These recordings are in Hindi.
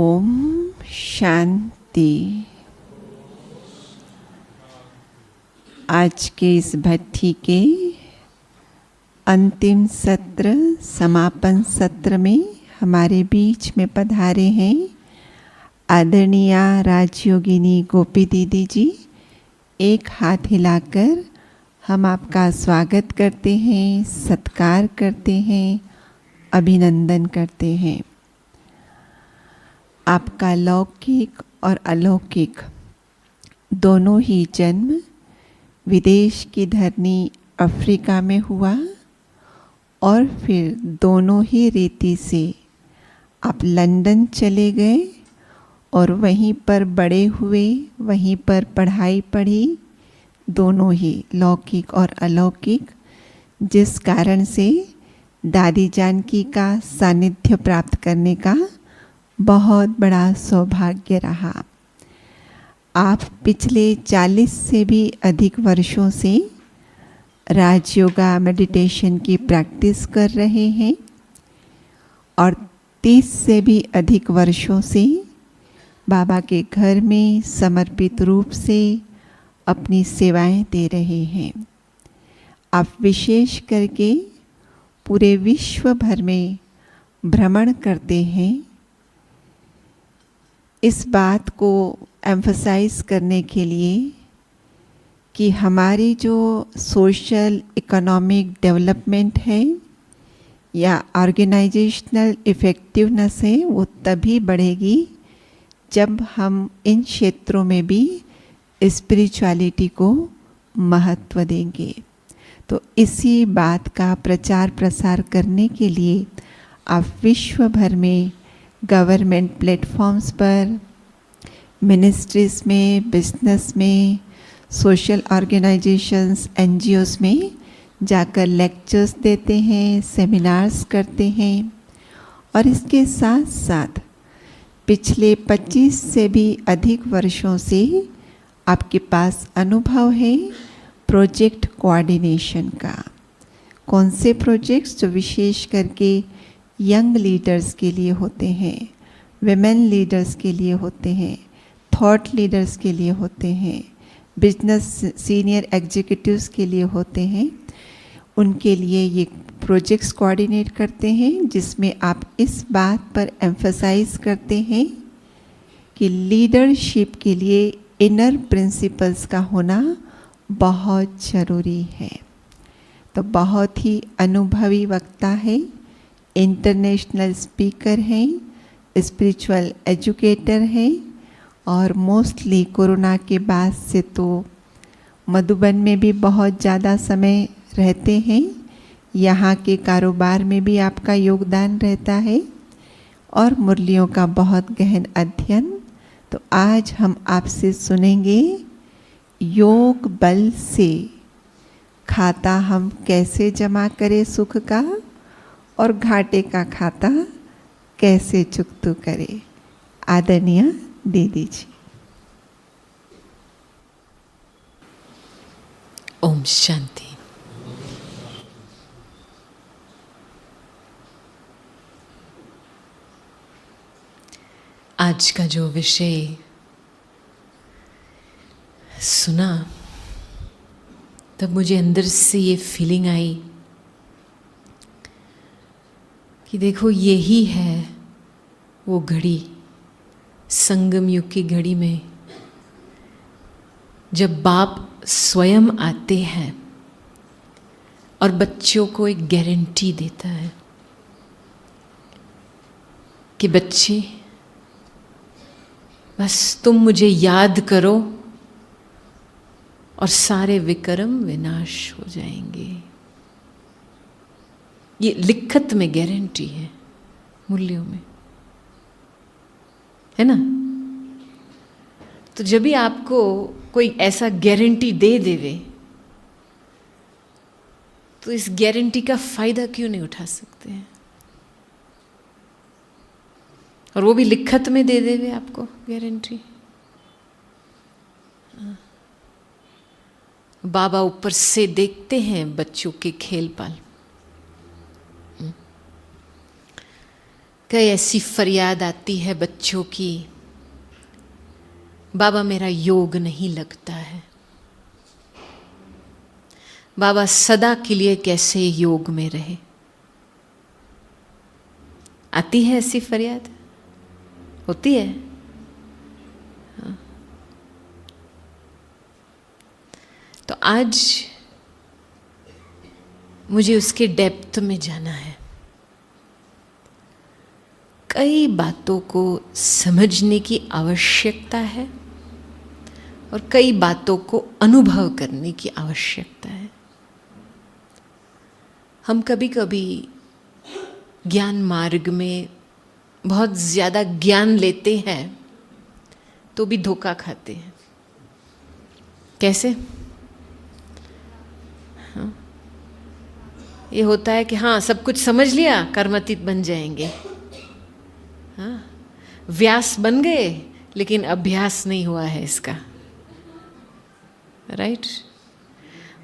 ओम शांति। आज के इस भट्ठी के अंतिम सत्र, समापन सत्र में हमारे बीच में पधारे हैं आदरणीय राजयोगिनी गोपी दीदी जी। एक हाथ हिलाकर हम आपका स्वागत करते हैं, सत्कार करते हैं, अभिनंदन करते हैं। आपका लौकिक और अलौकिक दोनों ही जन्म विदेश की धरनी अफ्रीका में हुआ और फिर दोनों ही रीति से आप लंदन चले गए और वहीं पर बड़े हुए, वहीं पर पढ़ाई पढ़ी, दोनों ही लौकिक और अलौकिक, जिस कारण से दादी जानकी का सानिध्य प्राप्त करने का बहुत बड़ा सौभाग्य रहा। आप पिछले 40 से भी अधिक वर्षों से राजयोगा मेडिटेशन की प्रैक्टिस कर रहे हैं और 30 से भी अधिक वर्षों से बाबा के घर में समर्पित रूप से अपनी सेवाएं दे रहे हैं। आप विशेष करके पूरे विश्व भर में भ्रमण करते हैं। इस बात को एम्फसाइज करने के लिए कि हमारी जो सोशल इकोनॉमिक डेवलपमेंट है या ऑर्गेनाइजेशनल इफ़ेक्टिवनेस है, वो तभी बढ़ेगी जब हम इन क्षेत्रों में भी स्पिरिचुअलिटी को महत्व देंगे। तो इसी बात का प्रचार प्रसार करने के लिए आप विश्व भर में गवर्नमेंट प्लेटफॉर्म्स पर, मिनिस्ट्रीज़ में, बिजनेस में, सोशल ऑर्गेनाइजेशंस, एनजीओस में जाकर लेक्चर्स देते हैं, सेमिनार्स करते हैं। और इसके साथ साथ पिछले 25 से भी अधिक वर्षों से आपके पास अनुभव है प्रोजेक्ट कोऑर्डिनेशन का। कौन से प्रोजेक्ट्स जो विशेष करके यंग लीडर्स के लिए होते हैं, विमेन लीडर्स के लिए होते हैं, थॉट लीडर्स के लिए होते हैं, बिजनेस सीनियर एग्जीक्यूटिव्स के लिए होते हैं, उनके लिए ये प्रोजेक्ट्स कोऑर्डिनेट करते हैं, जिसमें आप इस बात पर एम्फसाइज करते हैं कि लीडरशिप के लिए इनर प्रिंसिपल्स का होना बहुत ज़रूरी है। तो बहुत ही अनुभवी वक्ता है, इंटरनेशनल स्पीकर हैं, स्पिरिचुअल एजुकेटर हैं और मोस्टली कोरोना के बाद से तो मधुबन में भी बहुत ज़्यादा समय रहते हैं। यहाँ के कारोबार में भी आपका योगदान रहता है और मुरलियों का बहुत गहन अध्ययन। तो आज हम आपसे सुनेंगे योग बल से खाता हम कैसे जमा करें सुख का और घाटे का खाता कैसे चुकतू करें। आदरणीय दीदी जी। ओम शांति। आज का जो विषय सुना तब मुझे अंदर से ये फीलिंग आई कि देखो यही है वो घड़ी, संगम युग की घड़ी में जब बाप स्वयं आते हैं और बच्चों को एक गारंटी देता है कि बच्चे बस तुम मुझे याद करो और सारे विकर्म विनाश हो जाएंगे। ये लिखत में गारंटी है, मूल्यों में, है ना। तो जब भी आपको कोई ऐसा गारंटी दे देवे तो इस गारंटी का फायदा क्यों नहीं उठा सकते हैं? और वो भी लिखत में दे देवे आपको गारंटी। बाबा ऊपर से देखते हैं बच्चों के खेल पाल। कई ऐसी फरियाद आती है बच्चों की, बाबा मेरा योग नहीं लगता है, बाबा सदा के लिए कैसे योग में रहे। आती है ऐसी फरियाद? होती है? हाँ। तो आज मुझे उसके डेप्थ में जाना है, कई बातों को समझने की आवश्यकता है और कई बातों को अनुभव करने की आवश्यकता है। हम कभी कभी ज्ञान मार्ग में बहुत ज़्यादा ज्ञान लेते हैं तो भी धोखा खाते हैं। कैसे? हाँ, ये होता है कि हाँ सब कुछ समझ लिया, कर्मातीत बन जाएंगे। हाँ, व्यास बन गए लेकिन अभ्यास नहीं हुआ है इसका। राइट?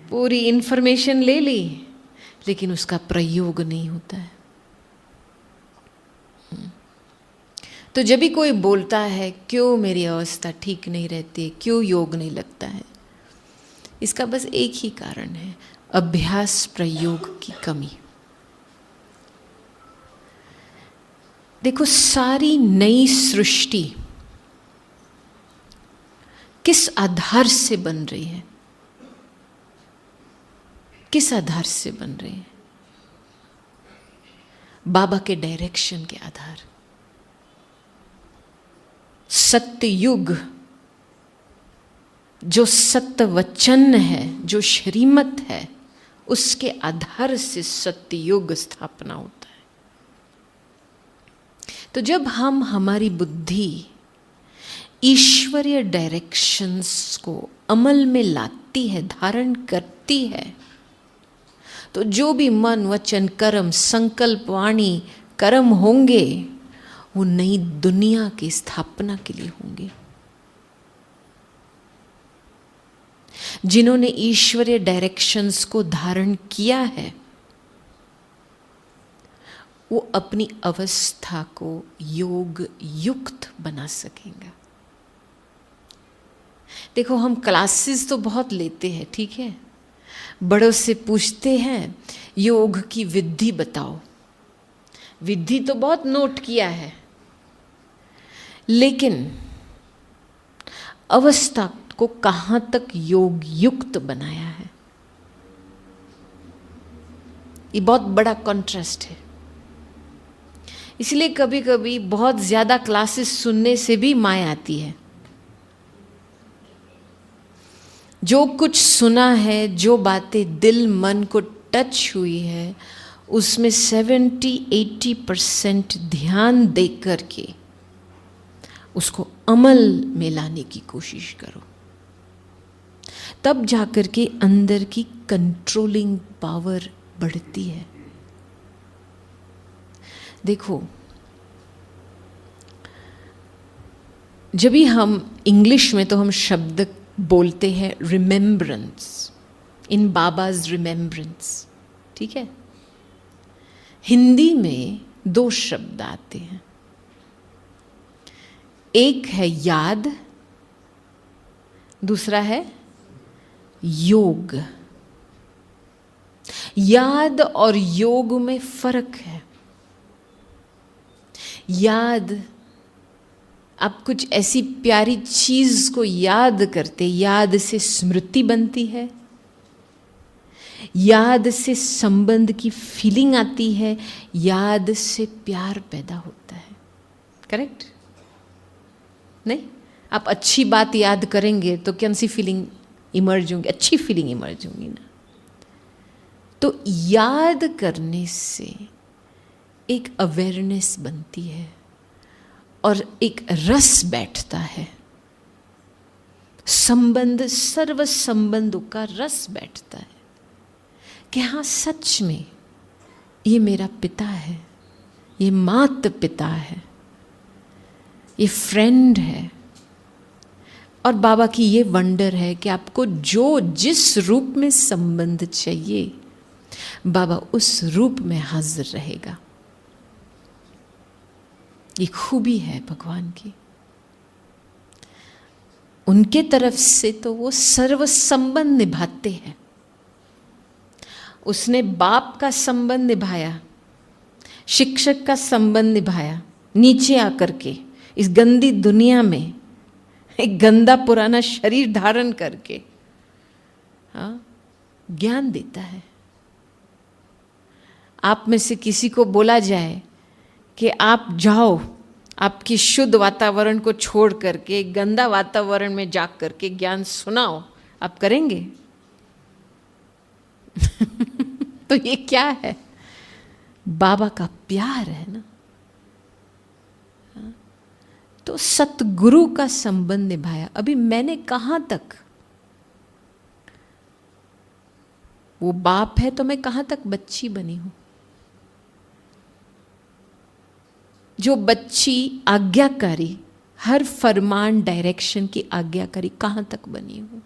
पूरी इंफॉर्मेशन ले ली लेकिन उसका प्रयोग नहीं होता है। तो जब भी कोई बोलता है क्यों मेरी अवस्था ठीक नहीं रहती, क्यों योग नहीं लगता है, इसका बस एक ही कारण है, अभ्यास प्रयोग की कमी। देखो, सारी नई सृष्टि किस आधार से बन रही है? किस आधार से बन रही है? बाबा के डायरेक्शन के आधार। सत्य युग, जो सत्य वचन है, जो श्रीमत है, उसके आधार से सत्य युग स्थापना होता है। तो जब हम हमारी बुद्धि ईश्वरीय डायरेक्शंस को अमल में लाती है, धारण करती है, तो जो भी मन वचन कर्म संकल्प वाणी कर्म होंगे वो नई दुनिया की स्थापना के लिए होंगे। जिन्होंने ईश्वरीय डायरेक्शंस को धारण किया है वो अपनी अवस्था को योग युक्त बना सकेंगे। देखो, हम क्लासेस तो बहुत लेते हैं, ठीक है, बड़ों से पूछते हैं योग की विधि बताओ, विधि तो बहुत नोट किया है, लेकिन अवस्था को कहाँ तक योग युक्त बनाया है, ये बहुत बड़ा कॉन्ट्रास्ट है। इसलिए कभी कभी बहुत ज़्यादा क्लासेस सुनने से भी माय आती है। जो कुछ सुना है, जो बातें दिल मन को टच हुई है, उसमें 70-80% ध्यान दे करके उसको अमल में लाने की कोशिश करो, तब जाकर के अंदर की कंट्रोलिंग पावर बढ़ती है। देखो, जब भी हम इंग्लिश में तो हम शब्द बोलते हैं रिमेम्बरेंस, इन बाबाज रिमेम्बरेंस, ठीक है। हिंदी में 2 शब्द आते हैं, एक है याद, दूसरा है योग। याद और योग में फर्क है। याद, आप कुछ ऐसी प्यारी चीज को याद करते, याद से स्मृति बनती है, याद से संबंध की फीलिंग आती है, याद से प्यार पैदा होता है। करेक्ट? नहीं? आप अच्छी बात याद करेंगे तो कौन सी फीलिंग इमर्ज होंगी? अच्छी फीलिंग इमर्ज होंगी ना। तो याद करने से एक अवेयरनेस बनती है और एक रस बैठता है, संबंध, सर्व संबंधों का रस बैठता है कि हाँ, सच में ये मेरा पिता है, ये माता पिता है, ये फ्रेंड है। और बाबा की ये वंडर है कि आपको जो जिस रूप में संबंध चाहिए, बाबा उस रूप में हाजिर रहेगा। ये खूबी है भगवान की। उनके तरफ से तो वो सर्व संबंध निभाते हैं। उसने बाप का संबंध निभाया, शिक्षक का संबंध निभाया, नीचे आकर के इस गंदी दुनिया में एक गंदा पुराना शरीर धारण करके हाँ ज्ञान देता है। आप में से किसी को बोला जाए कि आप जाओ आपकी शुद्ध वातावरण को छोड़ करके एक गंदा वातावरण में जा करके ज्ञान सुनाओ, आप करेंगे? तो ये क्या है? बाबा का प्यार है ना। तो सतगुरु का संबंध निभाया। अभी मैंने कहाँ तक, वो बाप है तो मैं कहाँ तक बच्ची बनी हूं? जो बच्ची आज्ञाकारी, हर फरमान डायरेक्शन की आज्ञाकारी कहाँ तक बनी हूं?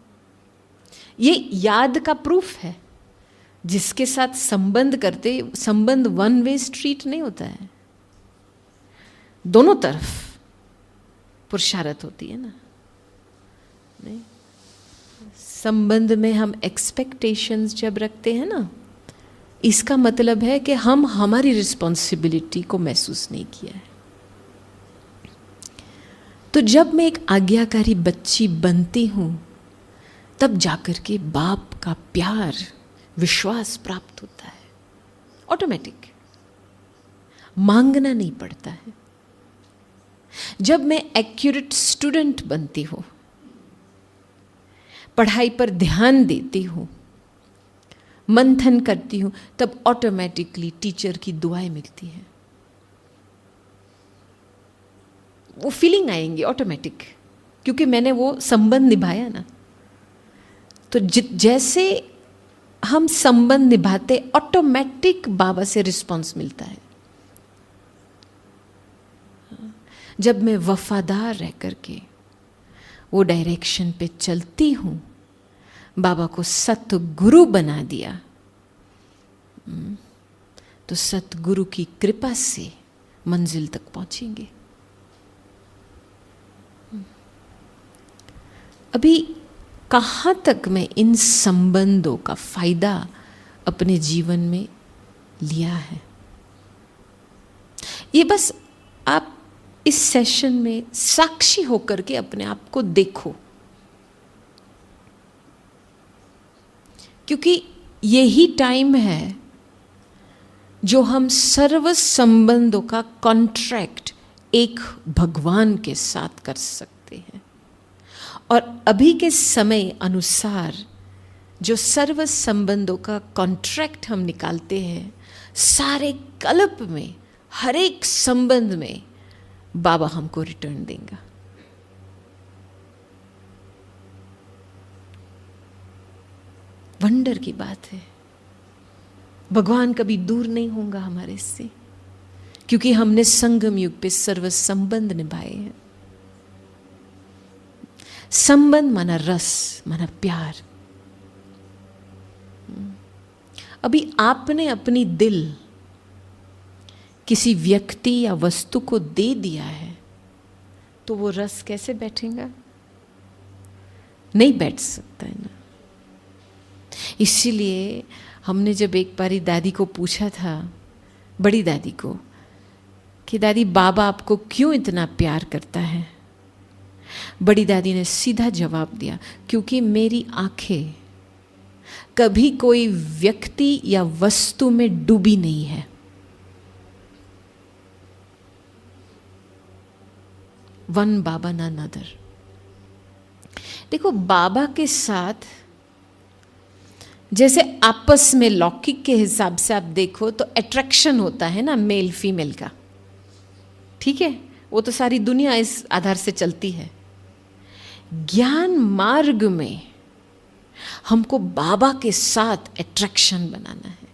ये याद का प्रूफ है। जिसके साथ संबंध करते, संबंध वन वे स्ट्रीट नहीं होता है, दोनों तरफ पुरुषारत होती है ना। नहीं, संबंध में हम एक्सपेक्टेशंस जब रखते हैं ना, इसका मतलब है कि हम हमारी रिस्पॉन्सिबिलिटी को महसूस नहीं किया है। तो जब मैं एक आज्ञाकारी बच्ची बनती हूं, तब जाकर के बाप का प्यार, विश्वास प्राप्त होता है। ऑटोमेटिक, मांगना नहीं पड़ता है। जब मैं एक्यूरेट स्टूडेंट बनती हूं, पढ़ाई पर ध्यान देती हूं, मंथन करती हूं, तब ऑटोमेटिकली टीचर की दुआएं मिलती हैं। वो फीलिंग आएंगी ऑटोमेटिक, क्योंकि मैंने वो संबंध निभाया ना। तो जैसे हम संबंध निभाते, ऑटोमेटिक बाबा से रिस्पॉन्स मिलता है। जब मैं वफादार रह करके वो डायरेक्शन पे चलती हूँ, बाबा को सतगुरु बना दिया, तो सतगुरु की कृपा से मंजिल तक पहुंचेंगे। अभी कहाँ तक मैं इन संबंधों का फायदा अपने जीवन में लिया है, ये बस आप इस सेशन में साक्षी होकर के अपने आप को देखो, क्योंकि यही टाइम है जो हम सर्व संबंधों का कॉन्ट्रैक्ट एक भगवान के साथ कर सकते हैं। और अभी के समय अनुसार जो सर्व संबंधों का कॉन्ट्रैक्ट हम निकालते हैं, सारे कल्प में हर एक संबंध में बाबा हमको रिटर्न देगा। वंडर की बात है। भगवान कभी दूर नहीं होगा हमारे से, क्योंकि हमने संगम युग पे सर्व संबंध निभाए हैं। संबंध माना रस, माना प्यार। अभी आपने अपनी दिल किसी व्यक्ति या वस्तु को दे दिया है, तो वो रस कैसे बैठेगा? नहीं बैठ सकता है ना। इसीलिए हमने जब एक बारी दादी को पूछा था, बड़ी दादी को, कि दादी बाबा आपको क्यों इतना प्यार करता है, बड़ी दादी ने सीधा जवाब दिया, क्योंकि मेरी आंखें कभी कोई व्यक्ति या वस्तु में डूबी नहीं है। वन बाबा ना नदर। देखो, बाबा के साथ जैसे आपस में लौकिक के हिसाब से आप देखो तो अट्रैक्शन होता है ना, मेल फीमेल का, ठीक है, वो तो सारी दुनिया इस आधार से चलती है। ज्ञान मार्ग में हमको बाबा के साथ अट्रैक्शन बनाना है।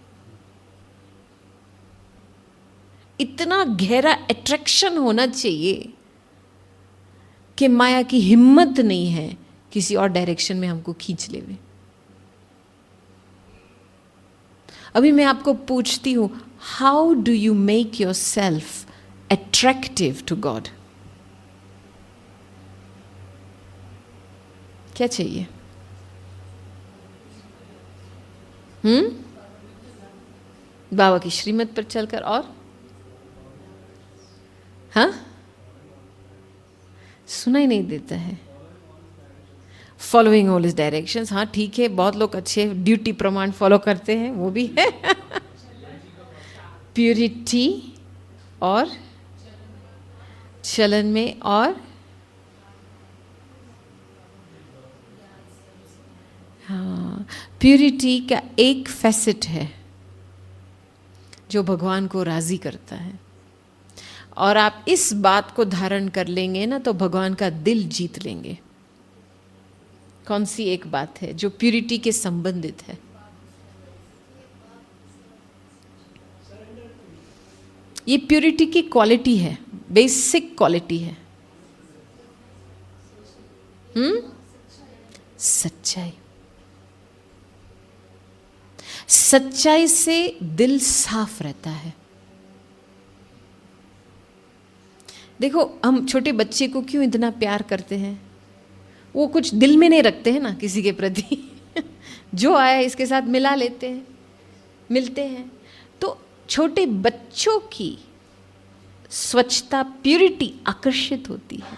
इतना गहरा अट्रैक्शन होना चाहिए कि माया की हिम्मत नहीं है किसी और डायरेक्शन में हमको खींच लेवे। अभी मैं आपको पूछती हूं, how do you make your self attractive to God? क्या चाहिए? बाबा की श्रीमत पर चलकर, और हाँ, सुना ही नहीं देता है। फॉलोइंग ऑल हिज डायरेक्शंस, हाँ ठीक है, बहुत लोग अच्छे ड्यूटी प्रमाण फॉलो करते हैं, वो भी है। प्यूरिटी और चलन में, और हाँ, प्यूरिटी का एक फैसेट है जो भगवान को राजी करता है, और आप इस बात को धारण कर लेंगे ना तो भगवान का दिल जीत लेंगे। कौन सी एक बात है जो प्यूरिटी के संबंधित है? ये प्यूरिटी की क्वालिटी है, बेसिक क्वालिटी है। सच्चाई। सच्चाई से दिल साफ रहता है। देखो, हम छोटे बच्चे को क्यों इतना प्यार करते हैं? वो कुछ दिल में नहीं रखते हैं ना किसी के प्रति। जो आया इसके साथ मिला लेते हैं, मिलते हैं। तो छोटे बच्चों की स्वच्छता, प्यूरिटी आकर्षित होती है।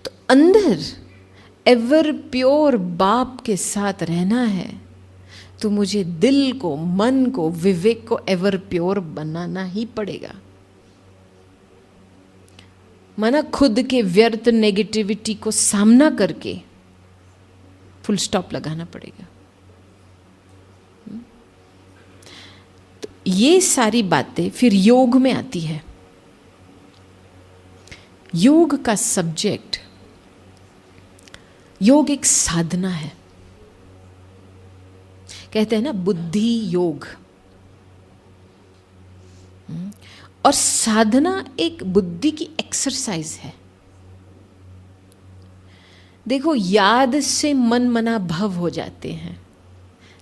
तो अंदर एवर प्योर बाप के साथ रहना है तो मुझे दिल को, मन को, विवेक को एवर प्योर बनाना ही पड़ेगा। माना खुद के व्यर्थ नेगेटिविटी को सामना करके फुल स्टॉप लगाना पड़ेगा। तो ये सारी बातें फिर योग में आती है। योग का सब्जेक्ट, योग एक साधना है। कहते हैं ना बुद्धि योग, और साधना एक बुद्धि की एक्सरसाइज है। देखो, याद से मन मना भव हो जाते हैं,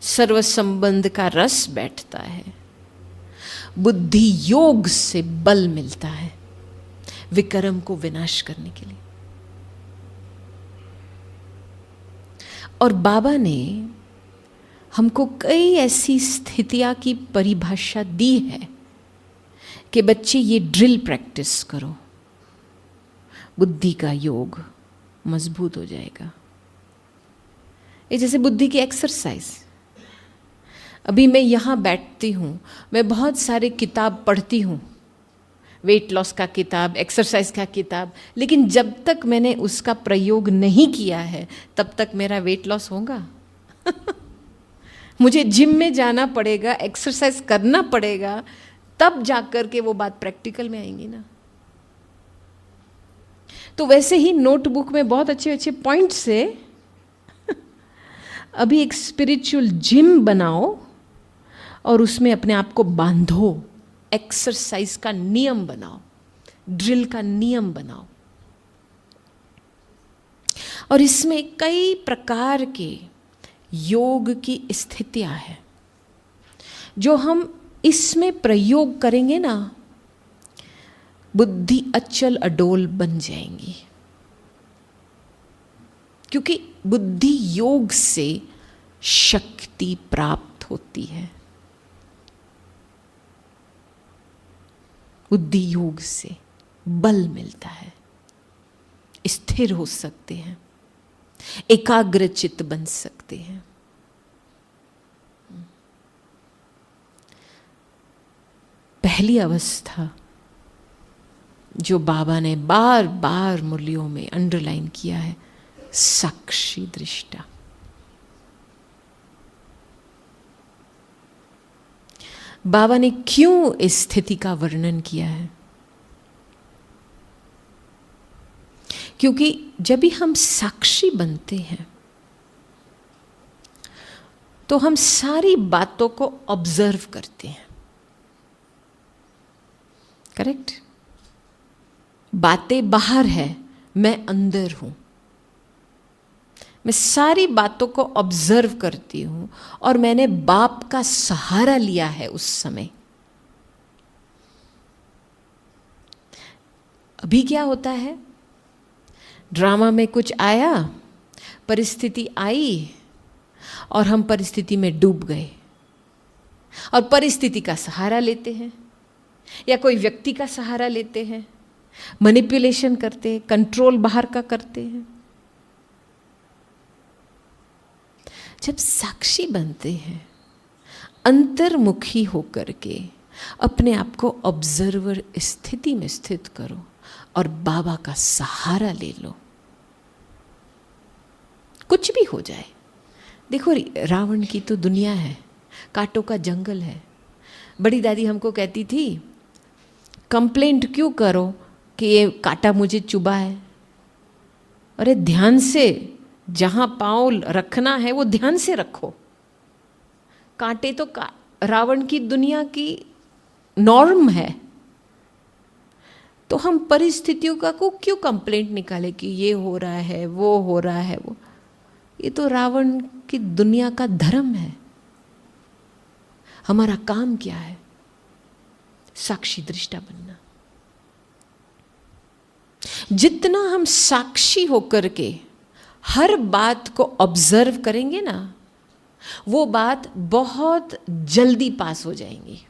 सर्व संबंध का रस बैठता है, बुद्धि योग से बल मिलता है विकर्म को विनाश करने के लिए। और बाबा ने हमको कई ऐसी स्थितियां की परिभाषा दी है कि बच्चे ये ड्रिल प्रैक्टिस करो, बुद्धि का योग मजबूत हो जाएगा। ये जैसे बुद्धि की एक्सरसाइज। अभी मैं यहाँ बैठती हूँ, मैं बहुत सारे किताब पढ़ती हूँ, वेट लॉस का किताब, एक्सरसाइज का किताब, लेकिन जब तक मैंने उसका प्रयोग नहीं किया है तब तक मेरा वेट लॉस होगा? मुझे जिम में जाना पड़ेगा, एक्सरसाइज करना पड़ेगा, तब जाकर के वो बात प्रैक्टिकल में आएंगी ना। तो वैसे ही नोटबुक में बहुत अच्छे अच्छे पॉइंट्स से अभी एक स्पिरिचुअल जिम बनाओ और उसमें अपने आप को बांधो, एक्सरसाइज का नियम बनाओ, ड्रिल का नियम बनाओ। और इसमें कई प्रकार के योग की स्थितियां हैं जो हम इसमें प्रयोग करेंगे ना, बुद्धि अचल अडोल बन जाएंगी। क्योंकि बुद्धि योग से शक्ति प्राप्त होती है, बुद्धि योग से बल मिलता है, स्थिर हो सकते हैं, एकाग्रचित्त बन सकते हैं। पहली अवस्था जो बाबा ने बार बार मुरलियों में अंडरलाइन किया है, साक्षी दृष्टा। बाबा ने क्यों इस स्थिति का वर्णन किया है? क्योंकि जब भी हम साक्षी बनते हैं तो हम सारी बातों को ऑब्जर्व करते हैं। करेक्ट? बातें बाहर है, मैं अंदर हूं। मैं सारी बातों को ऑब्जर्व करती हूं और मैंने बाप का सहारा लिया है उस समय। अभी क्या होता है, ड्रामा में कुछ आया, परिस्थिति आई और हम परिस्थिति में डूब गए और परिस्थिति का सहारा लेते हैं या कोई व्यक्ति का सहारा लेते हैं, मैनिपुलेशन करते हैं, कंट्रोल बाहर का करते हैं। जब साक्षी बनते हैं, अंतर्मुखी होकर के अपने आप को ऑब्जर्वर स्थिति में स्थित करो और बाबा का सहारा ले लो, कुछ भी हो जाए। देखो, रावण की तो दुनिया है, कांटों का जंगल है। बड़ी दादी हमको कहती थी, कंप्लेंट क्यों करो कि ये कांटा मुझे चुभा है। अरे ध्यान से, जहां पांव रखना है वो ध्यान से रखो। कांटे तो रावण की दुनिया की नॉर्म है, तो हम परिस्थितियों का को क्यों कंप्लेंट निकाले कि ये हो रहा है, वो हो रहा है, वो। ये तो रावण की दुनिया का धर्म है। हमारा काम क्या है? साक्षी दृष्टा बनना। जितना हम साक्षी होकर के हर बात को ऑब्जर्व करेंगे ना, वो बात बहुत जल्दी पास हो जाएंगी।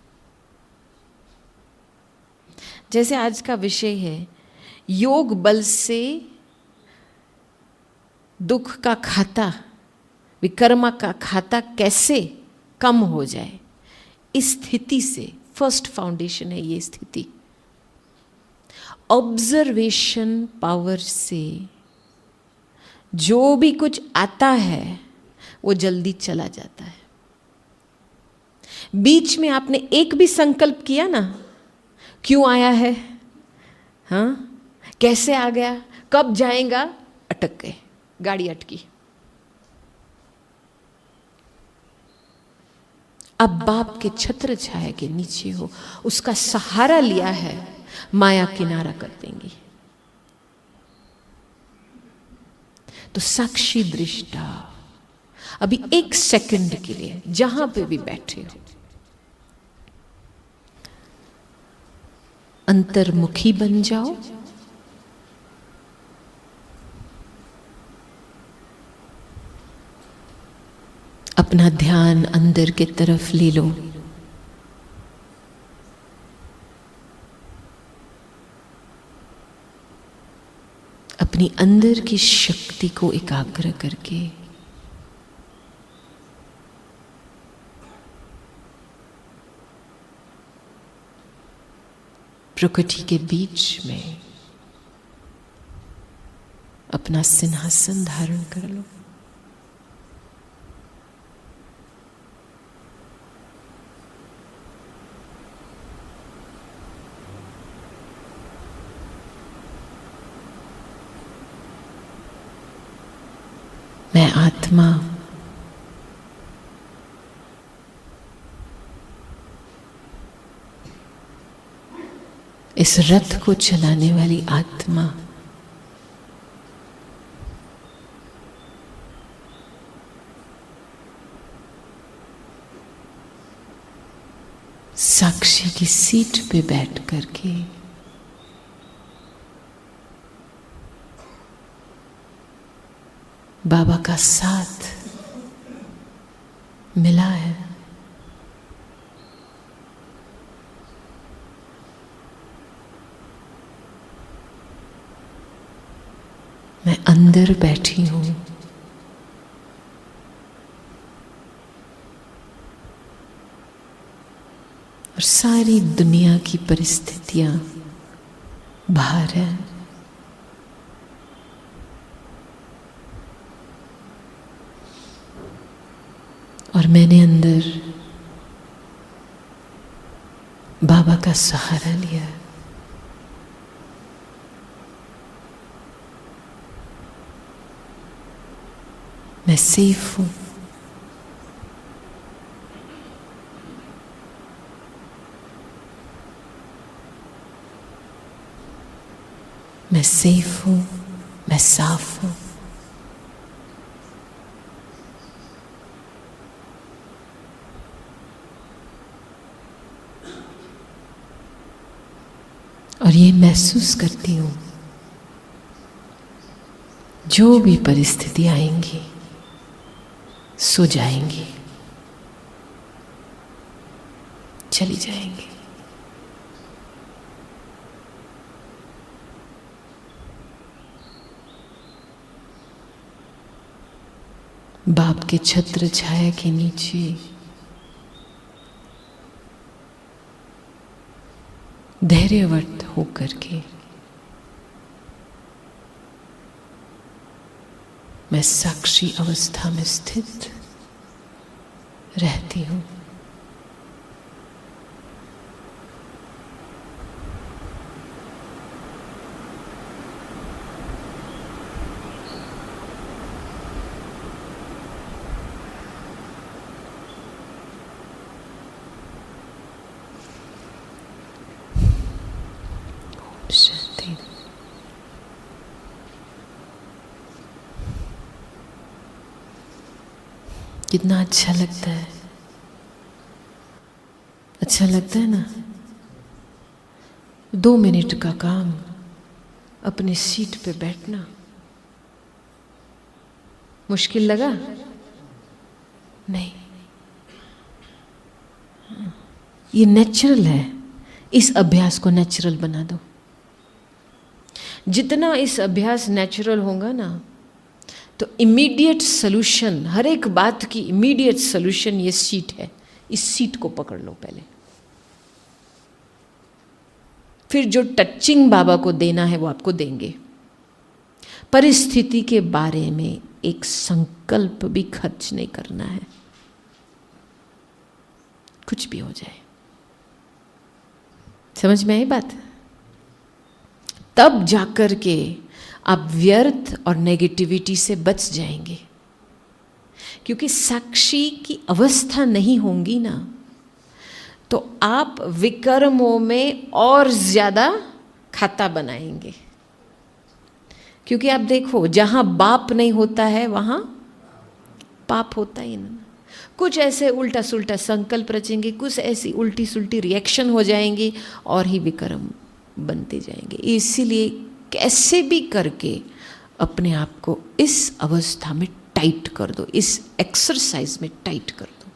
जैसे आज का विषय है, योग बल से दुख का खाता, विकर्मा का खाता कैसे कम हो जाए। इस स्थिति से फर्स्ट फाउंडेशन है ये स्थिति। ऑब्जर्वेशन पावर से जो भी कुछ आता है वो जल्दी चला जाता है। बीच में आपने एक भी संकल्प किया ना, क्यों आया है, हाँ, कैसे आ गया, कब जाएगा, अटक गए, गाड़ी अटकी। अब बाप के छत्र छाया के नीचे हो, उसका सहारा लिया है, माया किनारा कर देंगी। तो साक्षी दृष्टा, अभी एक सेकंड के लिए जहां पे भी बैठे हो, अंतर्मुखी बन जाओ। अपना ध्यान अंदर की तरफ ले लो। अपनी अंदर की शक्ति को एकाग्र करके प्रकृति के बीच में अपना सिंहासन धारण कर लो। मैं आत्मा इस रथ को चलाने वाली आत्मा साक्षी की सीट पे बैठ करके बाबा का साथ मिला है। मैं अंदर बैठी हूं, और सारी दुनिया की परिस्थितियां बाहर है। और मैंने अंदर बाबा का सहारा लिया। मैं सेफ हूं। मैं सेफ हूं, मैं साफ हूं। और ये महसूस करती हूँ जो भी परिस्थिति आएंगी सो जाएंगी, चली जाएंगी। बाप के छत्र छाया के नीचे धैर्यवत होकर के मैं साक्षी अवस्था में स्थित रहती हूँ। शांति। कितना अच्छा लगता है, अच्छा लगता है ना। 2 मिनट का काम, अपनी सीट पे बैठना मुश्किल लगा? नहीं, ये नेचुरल है। इस अभ्यास को नेचुरल बना दो। जितना इस अभ्यास नेचुरल होगा ना, तो इमीडिएट सॉल्यूशन, हर एक बात की इमीडिएट सॉल्यूशन ये सीट है। इस सीट को पकड़ लो पहले, फिर जो टचिंग बाबा को देना है वो आपको देंगे। परिस्थिति के बारे में एक संकल्प भी खर्च नहीं करना है, कुछ भी हो जाए। समझ में आई बात? तब जाकर के आप व्यर्थ और नेगेटिविटी से बच जाएंगे, क्योंकि साक्षी की अवस्था नहीं होंगी ना, तो आप विकर्मों में और ज्यादा खाता बनाएंगे। क्योंकि आप देखो, जहां बाप नहीं होता है वहां पाप होता ही ना। कुछ ऐसे उल्टा सुल्टा संकल्प रचेंगे, कुछ ऐसी उल्टी सुल्टी रिएक्शन हो जाएंगी और ही विकर्म बनते जाएंगे। इसीलिए कैसे भी करके अपने आप को इस अवस्था में टाइट कर दो, इस एक्सरसाइज में टाइट कर दो।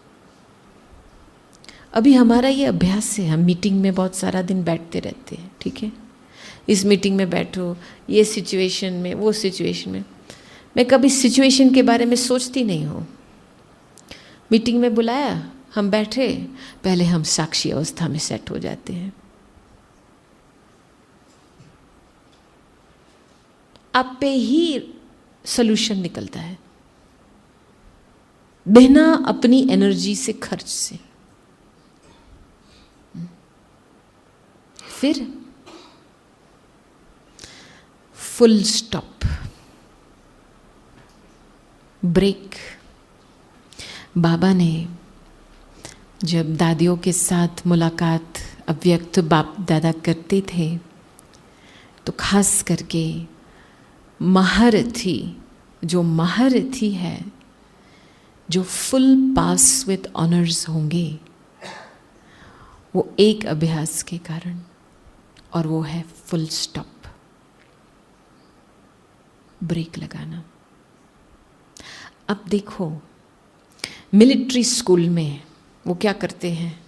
अभी हमारा ये अभ्यास है, हम मीटिंग में बहुत सारा दिन बैठते रहते हैं, ठीक है। इस मीटिंग में बैठो, ये सिचुएशन में, वो सिचुएशन में। मैं कभी सिचुएशन के बारे में सोचती नहीं हूँ। मीटिंग में बुलाया, हम बैठे, पहले हम साक्षी अवस्था में सेट हो जाते हैं। आप पे ही सॉल्यूशन निकलता है, बिना अपनी एनर्जी से, खर्च से। फिर फुल स्टॉप, ब्रेक। बाबा ने जब दादियों के साथ मुलाकात अव्यक्त बाप दादा करते थे, तो खास करके महारथी, जो महारथी है, जो फुल पास विद ऑनर्स होंगे, वो एक अभ्यास के कारण, और वो है फुल स्टॉप, ब्रेक लगाना। अब देखो, मिलिट्री स्कूल में वो क्या करते हैं,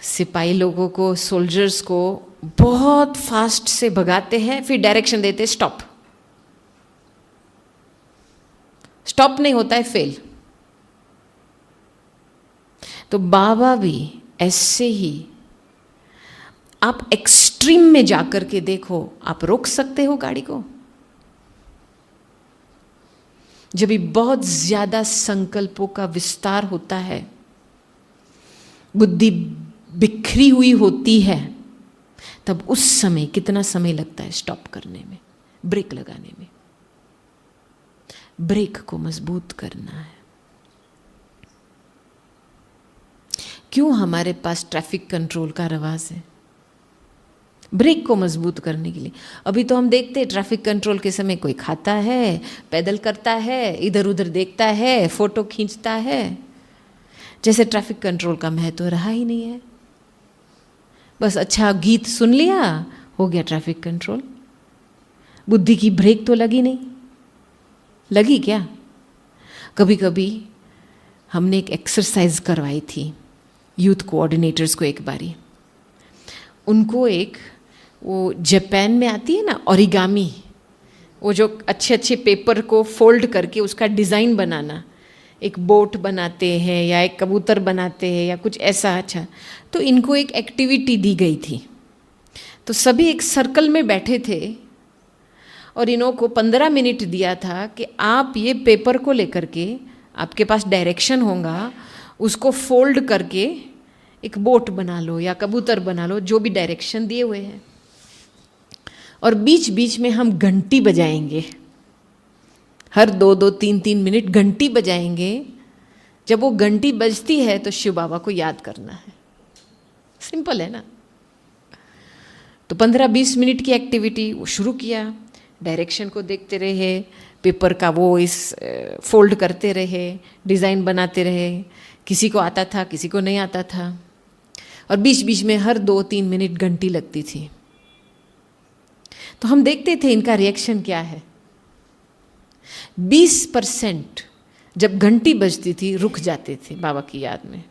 सिपाही लोगों को, सोल्जर्स को बहुत फास्ट से भगाते हैं, फिर डायरेक्शन देते हैं स्टॉप। स्टॉप नहीं होता है, फेल। तो बाबा भी ऐसे ही, आप एक्सट्रीम में जाकर के देखो, आप रोक सकते हो गाड़ी को? जब भी बहुत ज्यादा संकल्पों का विस्तार होता है, बुद्धि बिखरी हुई होती है, तब उस समय कितना समय लगता है स्टॉप करने में, ब्रेक लगाने में। ब्रेक को मजबूत करना है। क्यों हमारे पास ट्रैफिक कंट्रोल का रवाज है? ब्रेक को मजबूत करने के लिए। अभी तो हम देखते हैं ट्रैफिक कंट्रोल के समय कोई खाता है, पैदल करता है, इधर उधर देखता है, फोटो खींचता है, जैसे ट्रैफिक कंट्रोल का महत्व रहा ही नहीं है। बस अच्छा गीत सुन लिया, हो गया ट्रैफिक कंट्रोल। बुद्धि की ब्रेक तो लगी नहीं। लगी क्या? कभी कभी हमने एक एक्सरसाइज करवाई थी यूथ कोऑर्डिनेटर्स को एक बारी। उनको एक वो जापान में आती है ना ओरिगामी, वो जो अच्छे अच्छे पेपर को फोल्ड करके उसका डिज़ाइन बनाना, एक बोट बनाते हैं या एक कबूतर बनाते हैं या कुछ ऐसा। अच्छा, तो इनको एक एक्टिविटी दी गई थी। तो सभी एक सर्कल में बैठे थे और इन्हों को 15 मिनट दिया था कि आप ये पेपर को लेकर के, आपके पास डायरेक्शन होगा, उसको फोल्ड करके एक बोट बना लो या कबूतर बना लो, जो भी डायरेक्शन दिए हुए हैं। और बीच बीच में हम घंटी बजाएंगे, हर 2-2, 3-3 मिनट घंटी बजाएंगे। जब वो घंटी बजती है तो शिव बाबा को याद करना है। सिंपल है ना। तो 15-20 मिनट की एक्टिविटी वो शुरू किया। डायरेक्शन को देखते रहे, पेपर का वो इस फोल्ड करते रहे, डिज़ाइन बनाते रहे। किसी को आता था, किसी को नहीं आता था। और बीच बीच में हर 2-3 मिनट घंटी लगती थी। तो हम देखते थे इनका रिएक्शन क्या है। 20% जब घंटी बजती थी रुक जाते थे बाबा की याद में।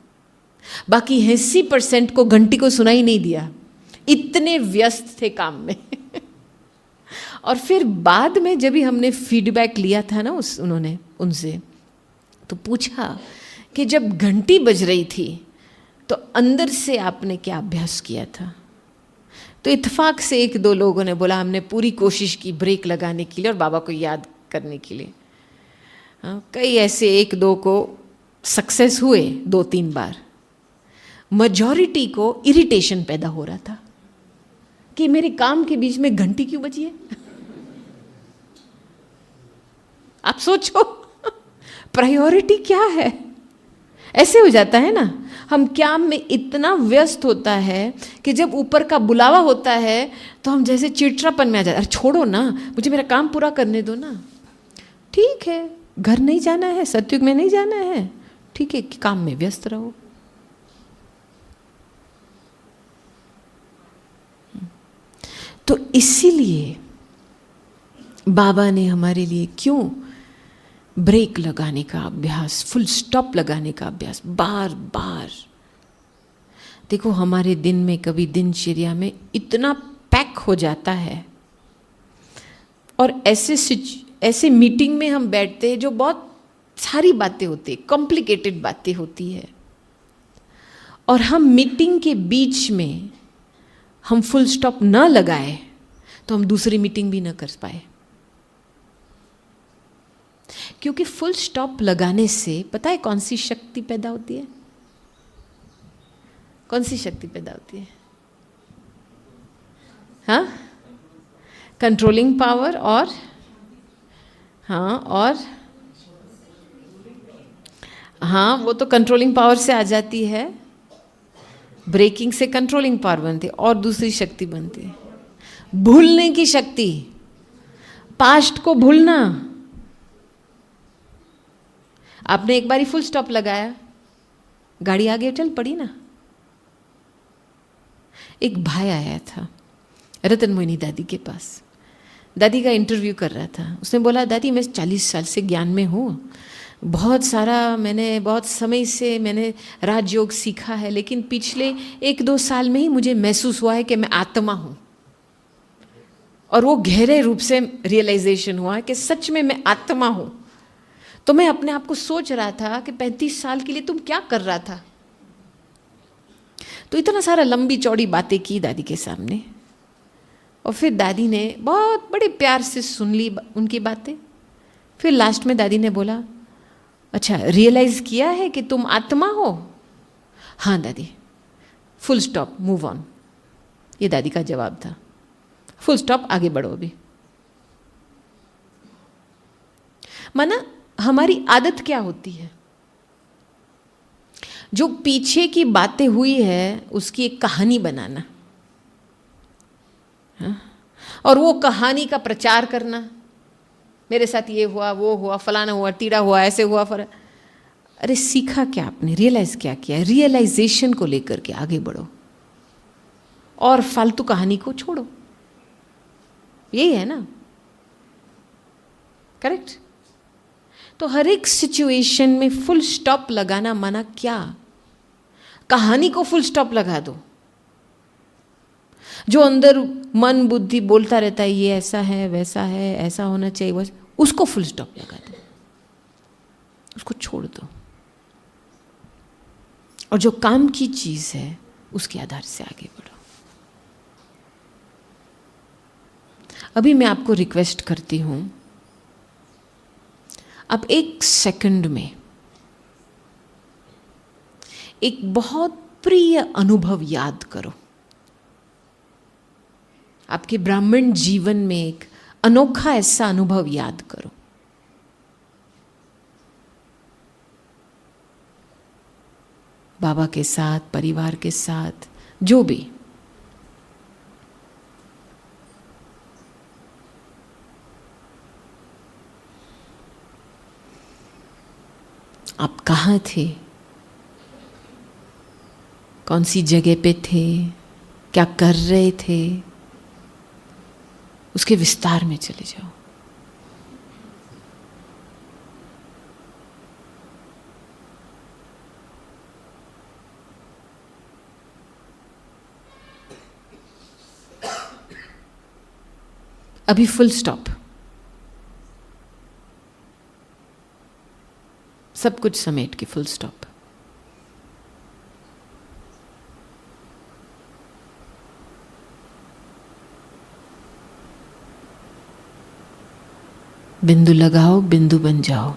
बाकी 80% को घंटी को सुनाई नहीं दिया, इतने व्यस्त थे काम में। और फिर बाद में जब भी हमने फीडबैक लिया था ना उन्होंने उनसे, तो पूछा कि जब घंटी बज रही थी तो अंदर से आपने क्या अभ्यास किया था। तो इत्तेफाक से 1-2 लोगों ने बोला हमने पूरी कोशिश की ब्रेक लगाने के लिए और बाबा को याद करने के लिए। कई ऐसे 1-2 को सक्सेस हुए 2-3 बार। मेजॉरिटी को इरिटेशन पैदा हो रहा था कि मेरे काम के बीच में घंटी क्यों बजी है। आप सोचो प्रायोरिटी क्या है। ऐसे हो जाता है ना, हम काम में इतना व्यस्त होता है कि जब ऊपर का बुलावा होता है तो हम जैसे चिड़चिड़ापन में आ जाते हैं। अरे छोड़ो ना, मुझे मेरा काम पूरा करने दो ना। ठीक है, घर नहीं जाना है, सत्युग में नहीं जाना है, ठीक है, काम में व्यस्त रहो। तो इसीलिए बाबा ने हमारे लिए क्यों ब्रेक लगाने का अभ्यास, फुल स्टॉप लगाने का अभ्यास बार बार। देखो हमारे दिन में कभी दिनचर्या में इतना पैक हो जाता है और ऐसे मीटिंग में हम बैठते हैं जो बहुत सारी बातें होती है, कॉम्प्लिकेटेड बातें होती है, और हम मीटिंग के बीच में हम फुल स्टॉप न लगाए तो हम दूसरी मीटिंग भी न कर पाए। क्योंकि फुल स्टॉप लगाने से पता है कौन सी शक्ति पैदा होती है? कौन सी शक्ति पैदा होती है? हाँ, कंट्रोलिंग पावर। और हाँ, और हाँ, वो तो कंट्रोलिंग पावर से आ जाती है, ब्रेकिंग से कंट्रोलिंग पावर बनती है, और दूसरी शक्ति बनती है भूलने की शक्ति, पास्ट को भूलना। आपने एक बारी फुल स्टॉप लगाया, गाड़ी आगे चल पड़ी ना। एक भाई आया था रतन मोहिनी दादी के पास, दादी का इंटरव्यू कर रहा था। उसने बोला दादी मैं 40 साल से ज्ञान में हूँ, बहुत सारा मैंने बहुत समय से मैंने राजयोग सीखा है, लेकिन पिछले 1-2 साल में ही मुझे महसूस हुआ है कि मैं आत्मा हूँ, और वो गहरे रूप से रियलाइजेशन हुआ है कि सच में मैं आत्मा हूँ। तो मैं अपने आप को सोच रहा था कि 35 साल के लिए तुम क्या कर रहा था। तो इतना सारा लंबी चौड़ी बातें की दादी के सामने, और फिर दादी ने बहुत बड़े प्यार से सुन ली उनकी बातें। फिर लास्ट में दादी ने बोला अच्छा रियलाइज किया है कि तुम आत्मा हो? हाँ दादी, फुल स्टॉप, मूव ऑन। ये दादी का जवाब था, फुल स्टॉप, आगे बढ़ो अभी। माना हमारी आदत क्या होती है, जो पीछे की बातें हुई है उसकी एक कहानी बनाना, हाँ? और वो कहानी का प्रचार करना, मेरे साथ ये हुआ, वो हुआ, फलाना हुआ, टीड़ा हुआ, ऐसे हुआ। अरे सीखा क्या आपने, रियलाइज क्या किया? रियलाइजेशन को लेकर के आगे बढ़ो। और फालतू कहानी को छोड़ो। यही है ना, करेक्ट? तो हर एक सिचुएशन में फुल स्टॉप लगाना माना क्या? कहानी को फुल स्टॉप लगा दो। जो अंदर मन बुद्धि बोलता रहता है ये ऐसा है वैसा है ऐसा होना चाहिए, बस उसको फुल स्टॉप लगा दो, उसको छोड़ दो, और जो काम की चीज है उसके आधार से आगे बढ़ो। अभी मैं आपको रिक्वेस्ट करती हूं, आप 1 सेकंड में एक बहुत प्रिय अनुभव याद करो। आपके ब्राह्मण जीवन में एक अनोखा ऐसा अनुभव याद करो। बाबा के साथ, परिवार के साथ, जो भी। आप कहाँ थे? कौन सी जगह पे थे? क्या कर रहे थे? उसके विस्तार में चले जाओ। अभी फुल स्टॉप। सब कुछ समेट के फुल स्टॉप। बिंदु लगाओ, बिंदु बन जाओ।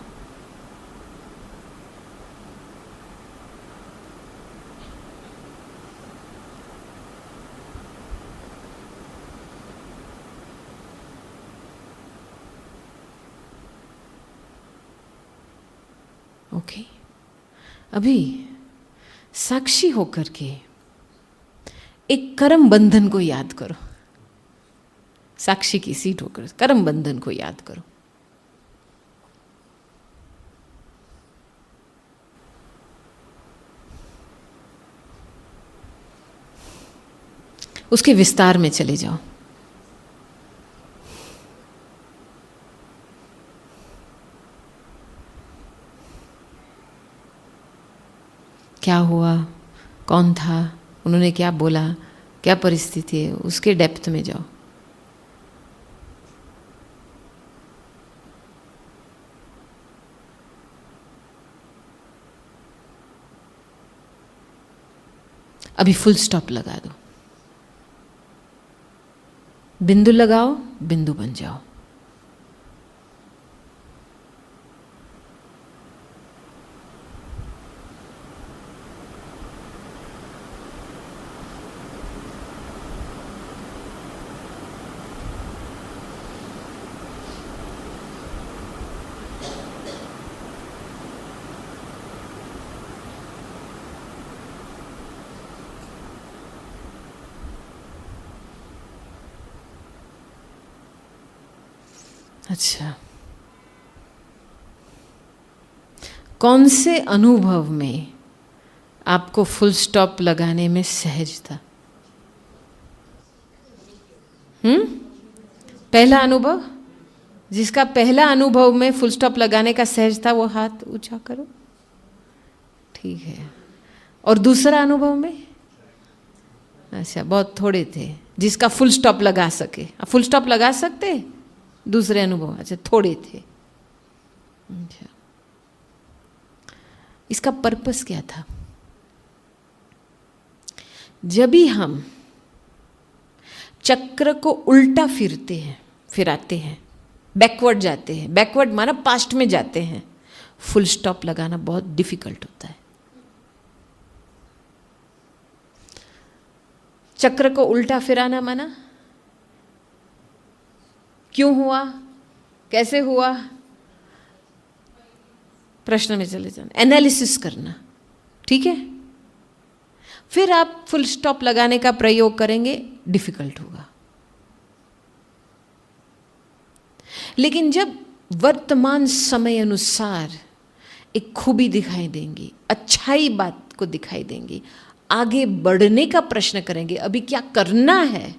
ओके, अभी साक्षी होकर के एक कर्म बंधन को याद करो। साक्षी की सीट होकर कर्म बंधन को याद करो। उसके विस्तार में चले जाओ। क्या हुआ, कौन था, उन्होंने क्या बोला, क्या परिस्थिति है, उसके डेप्थ में जाओ। अभी फुल स्टॉप लगा दो। बिंदु लगाओ, बिंदु बन जाओ। अच्छा, कौन से अनुभव में आपको फुल स्टॉप लगाने में सहज था? पहला अनुभव, जिसका पहला अनुभव में फुल स्टॉप लगाने का सहज था वो हाथ ऊंचा करो। ठीक है। और दूसरा अनुभव में? अच्छा, बहुत थोड़े थे जिसका फुल स्टॉप लगा सके। आप फुल स्टॉप लगा सकते? दूसरे अनुभव अच्छा थोड़े थे। अच्छा, इसका पर्पस क्या था? जब भी हम चक्र को उल्टा फिराते हैं, बैकवर्ड जाते हैं, बैकवर्ड माना पास्ट में जाते हैं, फुल स्टॉप लगाना बहुत डिफिकल्ट होता है। चक्र को उल्टा फिराना माना क्यों हुआ, कैसे हुआ, प्रश्न में चले जाना, एनालिसिस करना। ठीक है, फिर आप फुल स्टॉप लगाने का प्रयोग करेंगे, डिफिकल्ट होगा। लेकिन जब वर्तमान समय अनुसार एक खूबी दिखाई देंगी, अच्छाई बात को दिखाई देंगी, आगे बढ़ने का प्रश्न करेंगे, अभी क्या करना है,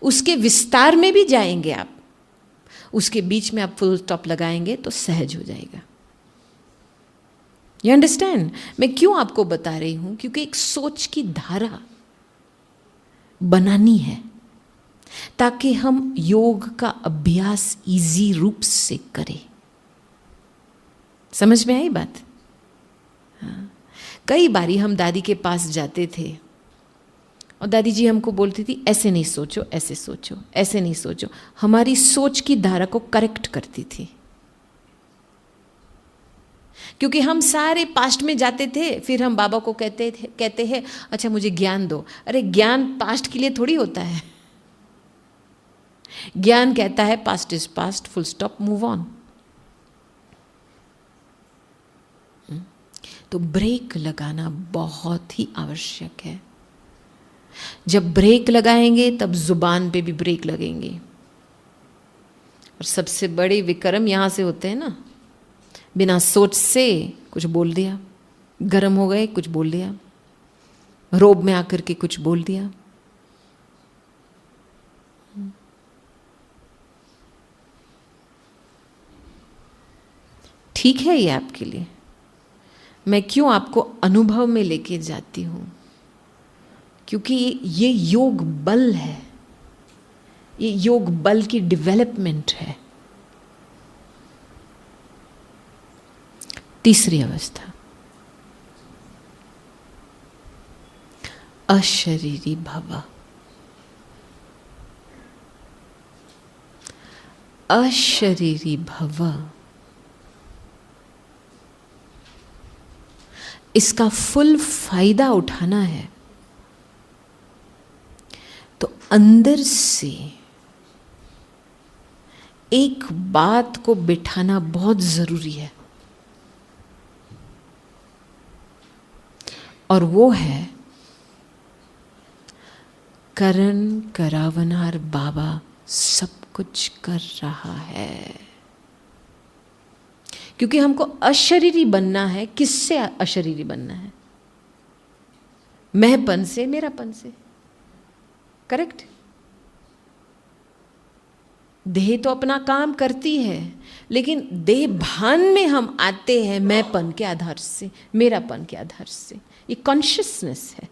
उसके विस्तार में भी जाएंगे आप, उसके बीच में आप फुल स्टॉप लगाएंगे तो सहज हो जाएगा। You understand? मैं क्यों आपको बता रही हूं? क्योंकि एक सोच की धारा बनानी है ताकि हम योग का अभ्यास इजी रूप से करें। समझ में आई बात? हाँ। कई बारी हम दादी के पास जाते थे और दादी जी हमको बोलती थी ऐसे नहीं सोचो, ऐसे सोचो, ऐसे नहीं सोचो। हमारी सोच की धारा को करेक्ट करती थी, क्योंकि हम सारे पास्ट में जाते थे। फिर हम बाबा को कहते हैं अच्छा मुझे ज्ञान दो। अरे ज्ञान पास्ट के लिए थोड़ी होता है। ज्ञान कहता है past is past, full stop, move on. तो ब्रेक लगाना बहुत ही आवश्यक है। जब ब्रेक लगाएंगे तब जुबान पे भी ब्रेक लगेंगे। और सबसे बड़े विक्रम यहां से होते हैं ना, बिना सोच से कुछ बोल दिया, गरम हो गए कुछ बोल दिया, रोब में आकर के कुछ बोल दिया। ठीक है ये आपके लिए। मैं क्यों आपको अनुभव में लेके जाती हूं? क्योंकि ये योग बल है, ये योग बल की डेवलपमेंट है। तीसरी अवस्था, अशरीरी भव। अशरीरी भव, इसका फुल फायदा उठाना है तो अंदर से एक बात को बिठाना बहुत जरूरी है, और वो है करण करावनार बाबा सब कुछ कर रहा है। क्योंकि हमको अशरीरी बनना है। किससे अशरीरी बनना है? मैंपन से, मेरापन से। करेक्ट? देह तो अपना काम करती है, लेकिन देह भान में हम आते हैं मैंपन के आधार से, मेरापन के आधार से। ये कॉन्शियसनेस है।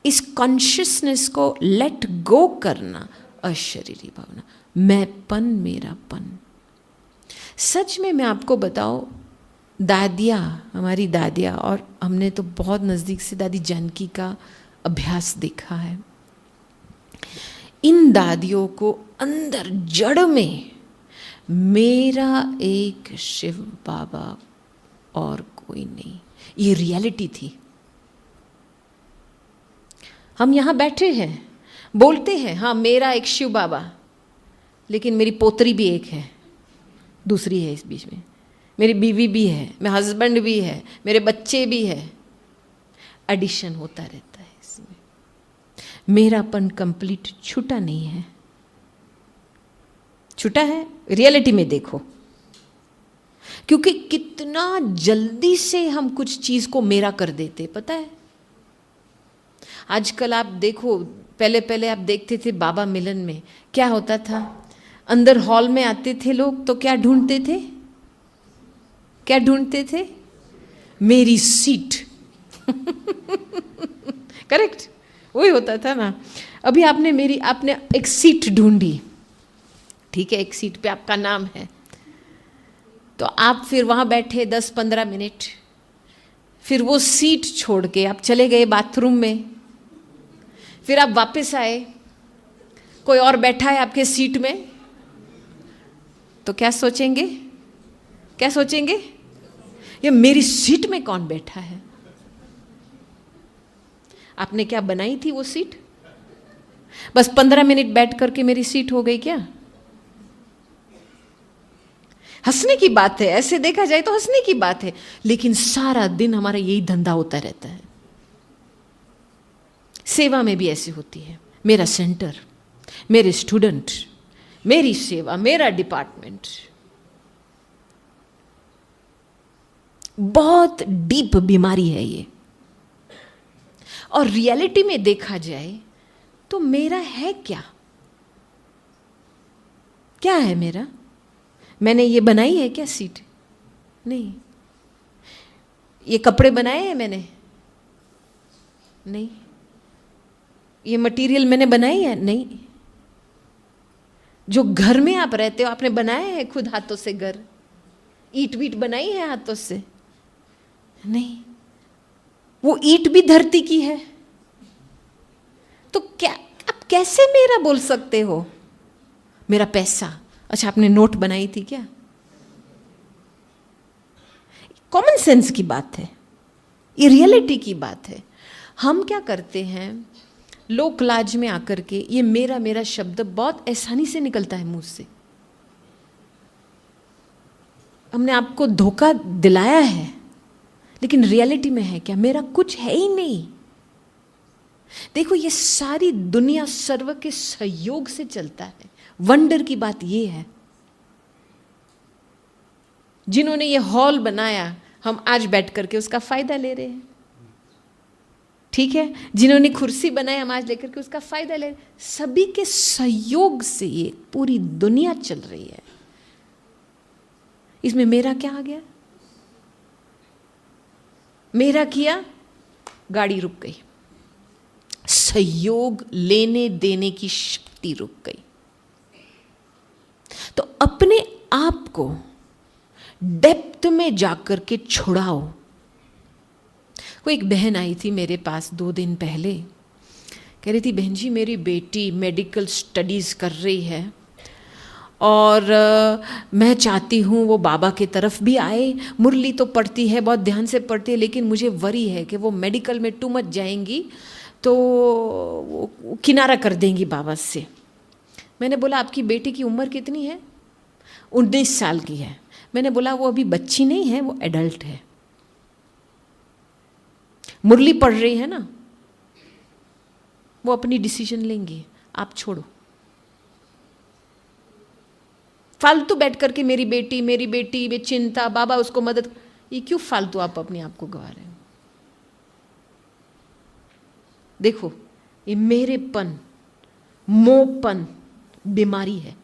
इस कॉन्शियसनेस को लेट गो करना अशरीरी भावना, मैंपन, मेरापन। सच में मैं आपको बताऊं, दादियाँ, हमारी दादियाँ, और हमने तो बहुत नज़दीक से दादी जानकी का अभ्यास देखा है। इन दादियों को अंदर जड़ में मेरा एक शिव बाबा और कोई नहीं, ये रियलिटी थी। हम यहाँ बैठे हैं, बोलते हैं हाँ मेरा एक शिव बाबा, लेकिन मेरी पोतरी भी एक है, दूसरी है इस बीच में, मेरी बीवी भी है, मेरा हस्बैंड भी है, मेरे बच्चे भी है। एडिशन होता रहता है इसमें। मेरापन कंप्लीट छूटा नहीं है। छूटा है रियलिटी में देखो, क्योंकि कितना जल्दी से हम कुछ चीज को मेरा कर देते, पता है? आजकल आप देखो, पहले पहले आप देखते थे बाबा मिलन में क्या होता था। अंदर हॉल में आते थे लोग तो क्या ढूंढते थे? क्या ढूंढते थे? मेरी सीट। करेक्ट? वही होता था ना। अभी आपने एक सीट ढूंढी, ठीक है, एक सीट पे आपका नाम है, तो आप फिर वहां बैठे 10-15 मिनट, फिर वो सीट छोड़ के आप चले गए बाथरूम में, फिर आप वापस आए, कोई और बैठा है आपके सीट में, तो क्या सोचेंगे? क्या सोचेंगे? ये मेरी सीट में कौन बैठा है? आपने क्या बनाई थी वो सीट? बस 15 मिनट बैठ करके मेरी सीट हो गई क्या? हंसने की बात है, ऐसे देखा जाए तो हंसने की बात है, लेकिन सारा दिन हमारा यही धंधा होता रहता है। सेवा में भी ऐसी होती है। मेरा सेंटर, मेरे स्टूडेंट, मेरी सेवा, मेरा डिपार्टमेंट। बहुत डीप बीमारी है ये। और रियलिटी में देखा जाए तो मेरा है क्या? क्या है मेरा? मैंने ये बनाई है क्या सीट? नहीं। ये कपड़े बनाए हैं मैंने? नहीं। ये मटेरियल मैंने बनाई है? नहीं। जो घर में आप रहते हो आपने बनाए हैं खुद हाथों से घर? ईंट वीट बनाई है हाथों से? नहीं। वो ईंट भी धरती की है। तो क्या आप कैसे मेरा बोल सकते हो? मेरा पैसा, अच्छा आपने नोट बनाई थी क्या? कॉमन सेंस की बात है, ये रियलिटी की बात है। हम क्या करते हैं, लोक लाज में आकर के ये मेरा मेरा शब्द बहुत आसानी से निकलता है मुंह से। हमने आपको धोखा दिलाया है, लेकिन रियलिटी में है क्या? मेरा कुछ है ही नहीं। देखो ये सारी दुनिया सर्व के सहयोग से चलता है। वंडर की बात ये है, जिन्होंने ये हॉल बनाया हम आज बैठ करके उसका फायदा ले रहे हैं, ठीक है? जिन्होंने कुर्सी बनाई हम आज लेकर के उसका फायदा ले रहे हैं। सभी के सहयोग से ये पूरी दुनिया चल रही है। इसमें मेरा क्या आ गया? मेरा किया, गाड़ी रुक गई, सहयोग लेने देने की शक्ति रुक गई। तो अपने आप को डेप्थ में जाकर के छुड़ाओ। कोई एक बहन आई थी मेरे पास 2 दिन पहले, कह रही थी बहन जी मेरी बेटी मेडिकल स्टडीज़ कर रही है और मैं चाहती हूँ वो बाबा की तरफ भी आए। मुरली तो पढ़ती है, बहुत ध्यान से पढ़ती है, लेकिन मुझे वरी है कि वो मेडिकल में टू मच जाएंगी तो वो किनारा कर देंगी बाबा से। मैंने बोला आपकी बेटी की उम्र कितनी है? 19 साल की है। मैंने बोला वो अभी बच्ची नहीं है, वो एडल्ट है, मुरली पढ़ रही है ना, वो अपनी डिसीजन लेंगी, आप छोड़ो। फालतू बैठ करके मेरी बेटी में चिंता, बाबा उसको मदद, ये क्यों फालतू आप अपने आप को गवा रहे हो? देखो ये मेरेपन, मोहपन बीमारी है।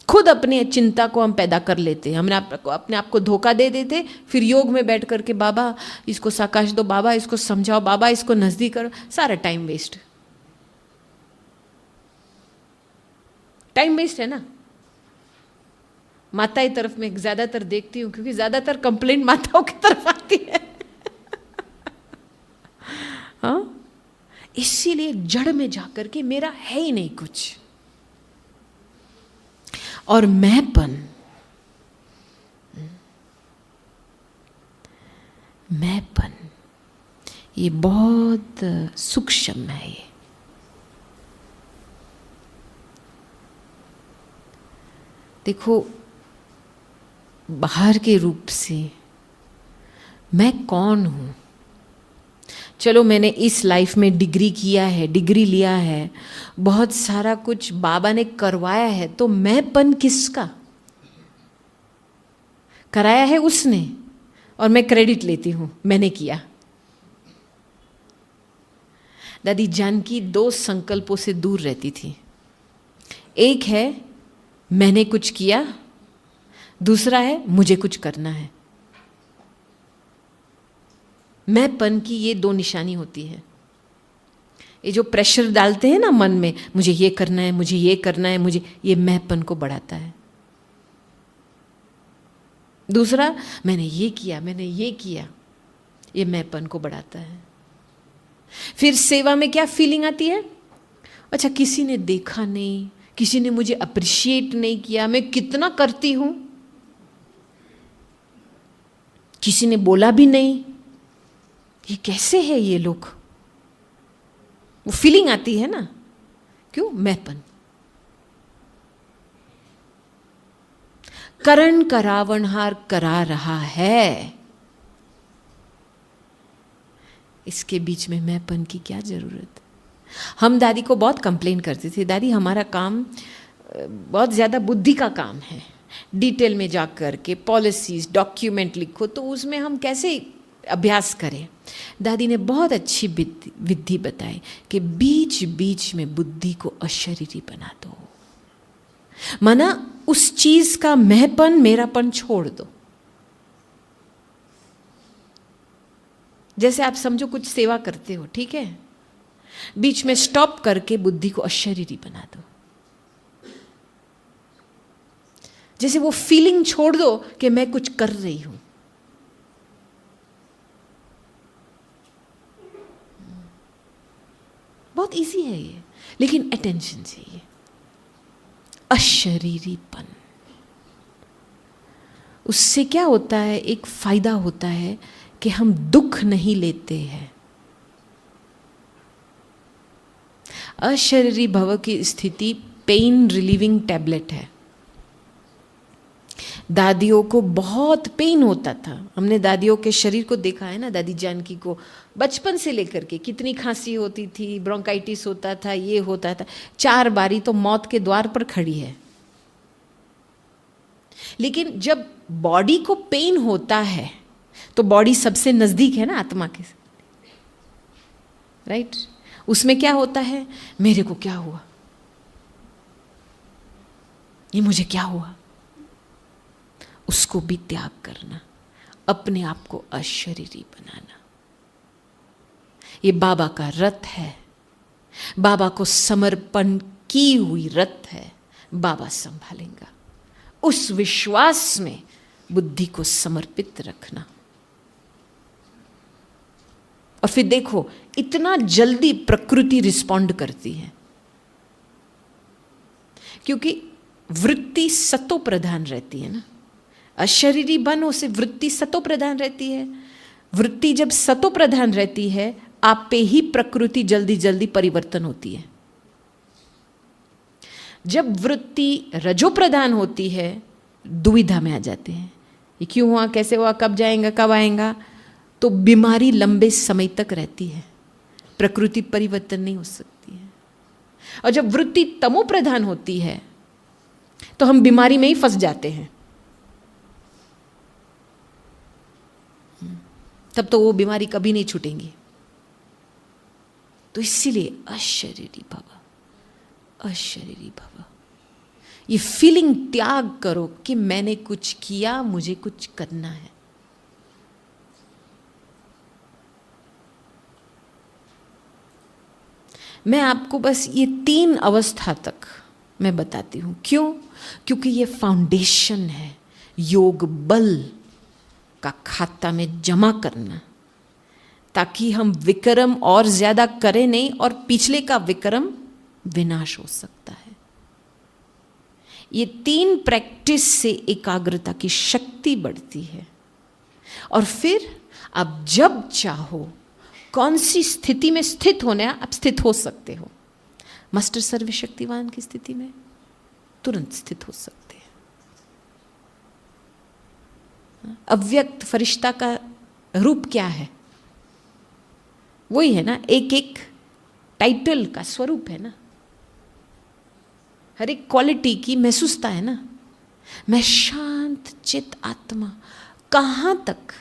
खुद अपने चिंता को हम पैदा कर लेते हैं, हमने अपने आप को धोखा दे देते, फिर योग में बैठ करके बाबा इसको साकाश दो, बाबा इसको समझाओ, बाबा इसको नजदीक करो, सारा टाइम वेस्ट। टाइम वेस्ट है ना। माता की तरफ में ज्यादातर देखती हूँ क्योंकि ज्यादातर कंप्लेंट माताओं की तरफ आती है। हाँ, इसीलिए जड़ में जाकर के मेरा है ही नहीं कुछ। और मैंपन ये बहुत सूक्ष्म है। ये देखो बाहर के रूप से मैं कौन हूं? चलो मैंने इस लाइफ में डिग्री किया है, डिग्री लिया है, बहुत सारा कुछ बाबा ने करवाया है, तो मैंपन किसका? कराया है उसने और मैं क्रेडिट लेती हूं मैंने किया। दादी जानकी 2 संकल्पों से दूर रहती थी। एक है मैंने कुछ किया, दूसरा है मुझे कुछ करना है। मैंपन की ये 2 निशानी होती है। ये जो प्रेशर डालते हैं ना मन में, मुझे ये करना है, मुझे ये करना है, मुझे, ये मैंपन को बढ़ाता है। दूसरा मैंने ये किया, ये मैंपन को बढ़ाता है। फिर सेवा में क्या फीलिंग आती है? अच्छा किसी ने देखा नहीं, किसी ने मुझे अप्रिशिएट नहीं किया, मैं कितना करती हूं, किसी ने बोला भी नहीं, ये कैसे है ये लोग? वो फीलिंग आती है ना। क्यों? मैंपन। करण का रावणहार करा रहा है, इसके बीच में मैंपन की क्या जरूरत? हम दादी को बहुत कंप्लेन करते थे, दादी हमारा काम बहुत ज़्यादा बुद्धि का काम है, डिटेल में जा कर के पॉलिसीज डॉक्यूमेंट लिखो, तो उसमें हम कैसे अभ्यास करें। दादी ने बहुत अच्छी विधि बताई कि बीच बीच में बुद्धि को अशरीरी बना दो, माना उस चीज का मैंपन मेरापन छोड़ दो। जैसे आप समझो कुछ सेवा करते हो, ठीक है, बीच में स्टॉप करके बुद्धि को अशरीरी बना दो। जैसे वो फीलिंग छोड़ दो कि मैं कुछ कर रही हूं। बहुत इजी है ये, लेकिन अटेंशन चाहिए। अशरीरीपन, उससे क्या होता है, एक फायदा होता है कि हम दुख नहीं लेते हैं। अशरीरी भव की स्थिति पेन रिलीविंग टैबलेट है। दादियों को बहुत पेन होता था, हमने दादियों के शरीर को देखा है ना। दादी जानकी को बचपन से लेकर के कितनी खांसी होती थी, ब्रोंकाइटिस होता था, ये होता था, 4 बारी तो मौत के द्वार पर खड़ी है। लेकिन जब बॉडी को पेन होता है तो बॉडी सबसे नजदीक है ना आत्मा के, राइट? उसमें क्या होता है, मेरे को क्या हुआ, ये मुझे क्या हुआ, उसको भी त्याग करना, अपने आप को अशरीरी बनाना। ये बाबा का रथ है, बाबा को समर्पण की हुई रथ है, बाबा संभालेगा। उस विश्वास में बुद्धि को समर्पित रखना। और फिर देखो इतना जल्दी प्रकृति रिस्पॉन्ड करती है, क्योंकि वृत्ति सतो प्रधान रहती है ना। अशरीरी बनो से वृत्ति सतो प्रधान रहती है। वृत्ति जब सतो प्रधान रहती है, आप पे ही प्रकृति जल्दी जल्दी परिवर्तन होती है। जब वृत्ति रजो प्रधान होती है, दुविधा में आ जाते हैं, ये क्यों हुआ, कैसे हुआ, कब जाएगा, कब आएगा, तो बीमारी लंबे समय तक रहती है, प्रकृति परिवर्तन नहीं हो सकती है। और जब वृत्ति तमो प्रधान होती है तो हम बीमारी में ही फंस जाते हैं, तब तो वो बीमारी कभी नहीं छूटेंगी। तो इसीलिए अशरीरी भव, अशरीरी भव, ये फीलिंग त्याग करो कि मैंने कुछ किया, मुझे कुछ करना है। मैं आपको बस ये 3 अवस्था तक मैं बताती हूं। क्यों? क्योंकि ये फाउंडेशन है योग बल का खाता में जमा करना, ताकि हम विक्रम और ज्यादा करें नहीं, और पिछले का विक्रम विनाश हो सकता है। ये 3 प्रैक्टिस से एकाग्रता की शक्ति बढ़ती है। और फिर आप जब चाहो, कौन सी स्थिति में स्थित होना है, आप स्थित हो सकते हो। मास्टर सर्वशक्तिवान की स्थिति में तुरंत स्थित हो सकते हैं। अव्यक्त फरिश्ता का रूप क्या है? वही है ना, एक एक टाइटल का स्वरूप है ना, हर एक क्वालिटी की महसूसता है ना। मैं शांत चित आत्मा, कहां तक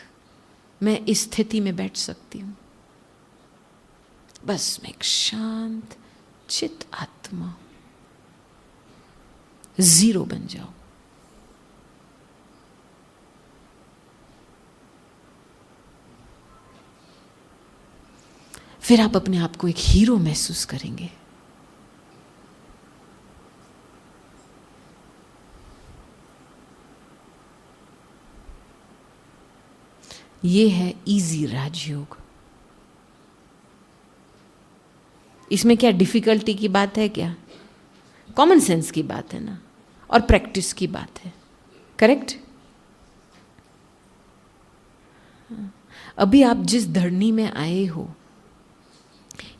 मैं इस स्थिति में बैठ सकती हूं? बस मैं एक शांत चित आत्मा, जीरो बन जाओ। फिर आप अपने आप को एक हीरो महसूस करेंगे। ये है इजी राजयोग। इसमें क्या डिफिकल्टी की बात है? क्या कॉमन सेंस की बात है ना, और प्रैक्टिस की बात है। करेक्ट? अभी आप जिस धरनी में आए हो,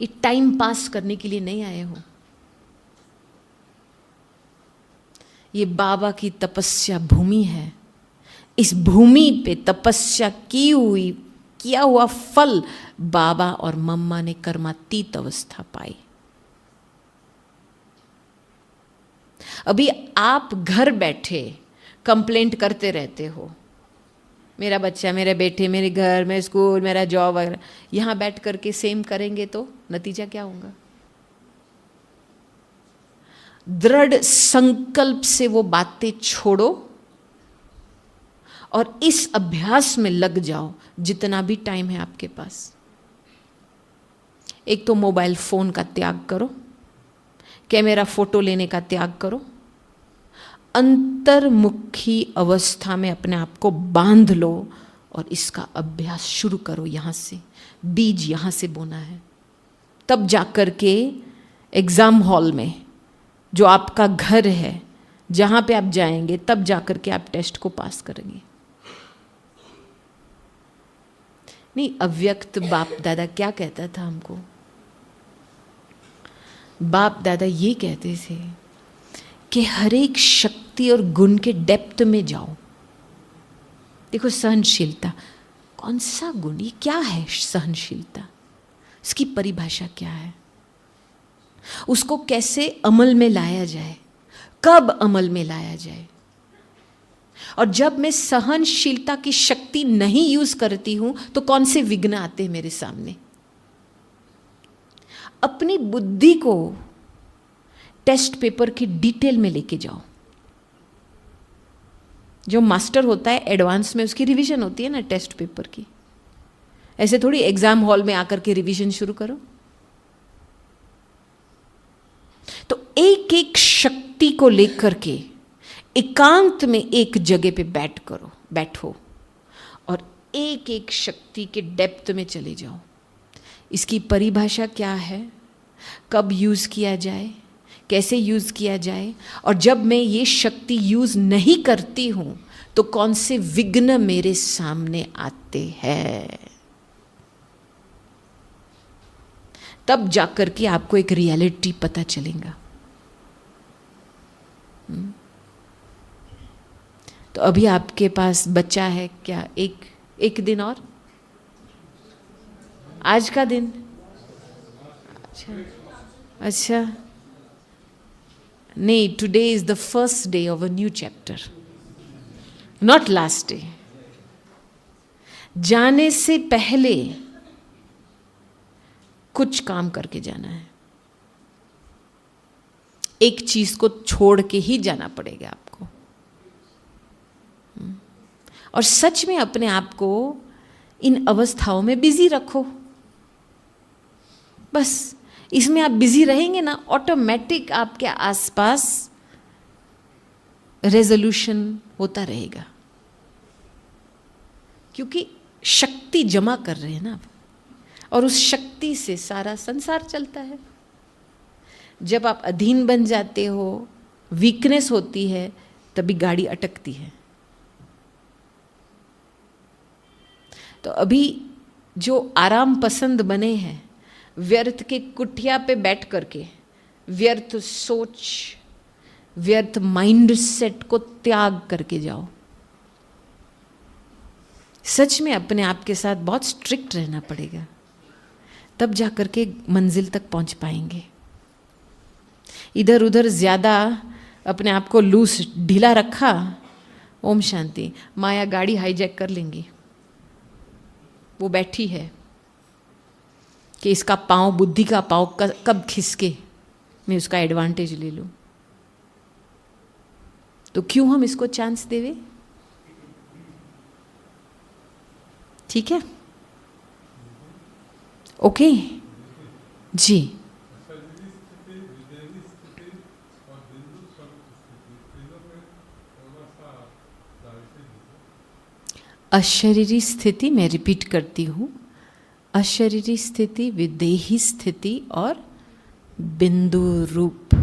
ये टाइम पास करने के लिए नहीं आए हो। ये बाबा की तपस्या भूमि है। इस भूमि पे तपस्या किया हुआ फल बाबा और मम्मा ने कर्मातीत अवस्था पाई। अभी आप घर बैठे कंप्लेंट करते रहते हो, मेरा बच्चा, मेरे बेटे, मेरे घर, मेरे स्कूल, मेरा जॉब वगैरह, यहाँ बैठ करके सेम करेंगे तो नतीजा क्या होगा? दृढ़ संकल्प से वो बातें छोड़ो और इस अभ्यास में लग जाओ जितना भी टाइम है आपके पास। एक तो मोबाइल फोन का त्याग करो, कैमरा फोटो लेने का त्याग करो, अंतर्मुखी अवस्था में अपने आप को बांध लो और इसका अभ्यास शुरू करो। यहाँ से बीज यहाँ से बोना है, तब जाकर के एग्जाम हॉल में जो आपका घर है जहाँ पे आप जाएंगे, तब जाकर के आप टेस्ट को पास करेंगे। नहीं, अव्यक्त बाप दादा क्या कहता था हमको? बाप दादा ये कहते थे कि हर एक शक्ति और गुण के डेप्थ में जाओ। देखो, सहनशीलता कौन सा गुण, ये क्या है सहनशीलता? इसकी परिभाषा क्या है? उसको कैसे अमल में लाया जाए, कब अमल में लाया जाए? और जब मैं सहनशीलता की शक्ति नहीं यूज करती हूं तो कौन से विघ्न आते हैं मेरे सामने? अपनी बुद्धि को टेस्ट पेपर की डिटेल में लेके जाओ। जो मास्टर होता है एडवांस में उसकी रिवीजन होती है ना टेस्ट पेपर की। ऐसे थोड़ी एग्जाम हॉल में आकर के रिवीजन शुरू करो। तो एक एक शक्ति को लेकर के एकांत में एक जगह पे बैठो और एक एक शक्ति के डेप्थ में चले जाओ। इसकी परिभाषा क्या है, कब यूज किया जाए, कैसे यूज किया जाए, और जब मैं ये शक्ति यूज नहीं करती हूं तो कौन से विघ्न मेरे सामने आते हैं। तब जाकर के आपको एक रियलिटी पता चलेगा। तो अभी आपके पास बचा है क्या? एक दिन और, आज का दिन। अच्छा, नहीं, today is the first day of a new chapter, not last day. जाने से पहले कुछ काम करके जाना है। एक चीज को छोड़ के ही जाना पड़ेगा आपको। और सच में अपने आप को इन अवस्थाओं में बिजी रखो। बस इसमें आप बिजी रहेंगे ना, ऑटोमेटिक आपके आसपास रेजोल्यूशन होता रहेगा, क्योंकि शक्ति जमा कर रहे हैं ना आप, और उस शक्ति से सारा संसार चलता है। जब आप अधीन बन जाते हो, वीकनेस होती है, तभी गाड़ी अटकती है। तो अभी जो आराम पसंद बने हैं, व्यर्थ के कुटिया पे बैठ करके व्यर्थ सोच, व्यर्थ माइंड सेट को त्याग करके जाओ। सच में अपने आप के साथ बहुत स्ट्रिक्ट रहना पड़ेगा, तब जाकर के मंजिल तक पहुंच पाएंगे। इधर उधर ज्यादा अपने आप को लूस ढीला रखा, ओम शांति, माया गाड़ी हाईजैक कर लेंगी। वो बैठी है कि इसका पांव, बुद्धि का पांव कब खिसके मैं उसका एडवांटेज ले लूं। तो क्यों हम इसको चांस देवे? ठीक है, ओके जी। अशरीरी स्थिति, मैं रिपीट करती हूँ, अशरीरी स्थिति, विदेही स्थिति और बिंदु रूप।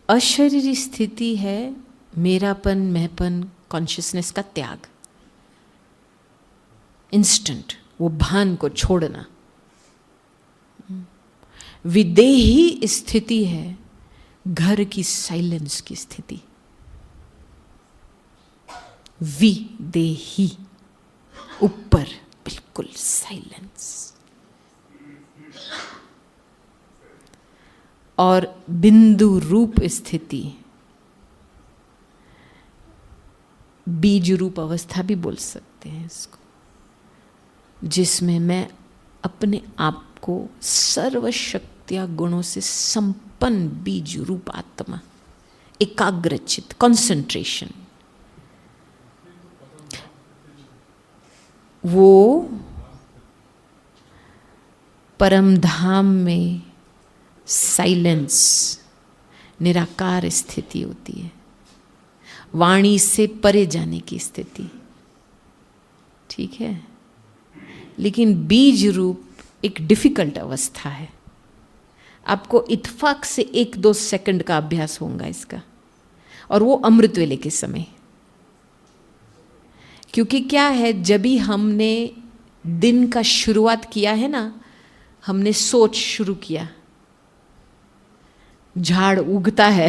अशरीरी स्थिति है मेरापन, मैंपन, कॉन्शियसनेस का त्याग, इंस्टेंट, वो भान को छोड़ना। विदेही स्थिति है घर की साइलेंस की स्थिति। विदेही, ऊपर बिल्कुल साइलेंस। और बिंदु रूप स्थिति बीज रूप अवस्था भी बोल सकते हैं इसको, जिसमें मैं अपने आप को सर्वशक्तिया गुणों से संपन्न बीज रूप आत्मा, एकाग्रचित, कंसंट्रेशन, वो परम धाम में साइलेंस, निराकार स्थिति होती है, वाणी से परे जाने की स्थिति, ठीक है। लेकिन बीज रूप एक डिफिकल्ट अवस्था है। आपको इत्फाक से 1-2 सेकंड का अभ्यास होगा इसका, और वो अमृत वेले के समय। क्योंकि क्या है, जब भी हमने दिन का शुरुआत किया है ना, हमने सोच शुरू किया, झाड़ उगता है,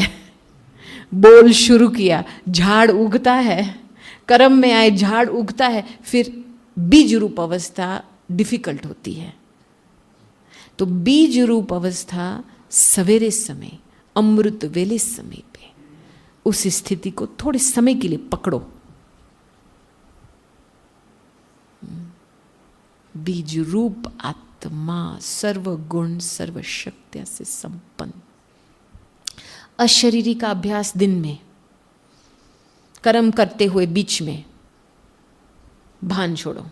बोल शुरू किया, झाड़ उगता है, कर्म में आए, झाड़ उगता है, फिर बीज रूप अवस्था डिफिकल्ट होती है। तो बीज रूप अवस्था सवेरे समय, अमृत वेले समय पे उस स्थिति को थोड़े समय के लिए पकड़ो। बीज रूप आत्मा सर्वगुण सर्वशक्तिया से संपन्न। अशरीरी का अभ्यास दिन में, कर्म करते हुए बीच में भान छोड़ो।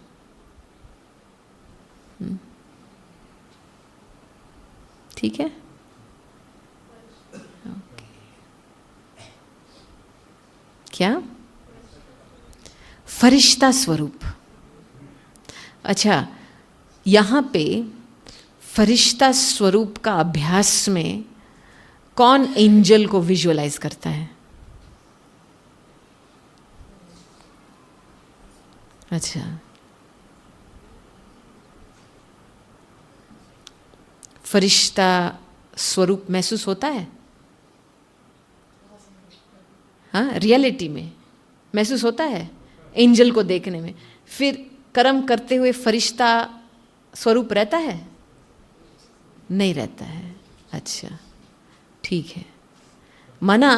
ठीक है, ओके। क्या फरिश्ता स्वरूप? अच्छा, यहाँ पे फरिश्ता स्वरूप का अभ्यास में कौन एंजल को विजुअलाइज करता है? अच्छा, फरिश्ता स्वरूप महसूस होता है? हाँ, रियलिटी में महसूस होता है एंजल को देखने में। फिर कर्म करते हुए फरिश्ता स्वरूप रहता है? नहीं रहता है। अच्छा, ठीक है। माना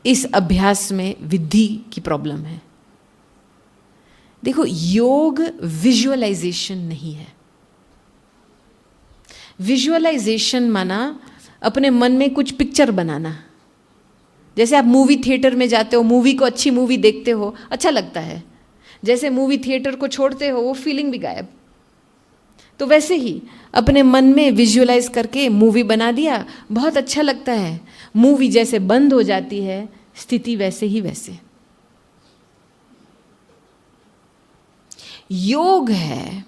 इस अभ्यास में विधि की प्रॉब्लम है। देखो, योग विजुअलाइजेशन नहीं है। विजुअलाइजेशन माना अपने मन में कुछ पिक्चर बनाना। जैसे आप मूवी थिएटर में जाते हो, मूवी को, अच्छी मूवी देखते हो, अच्छा लगता है। जैसे मूवी थिएटर को छोड़ते हो, वो फीलिंग भी गायब। तो वैसे ही अपने मन में विजुअलाइज करके मूवी बना दिया, बहुत अच्छा लगता है। मूवी जैसे बंद हो जाती है, स्थिति वैसे ही वैसे। योग है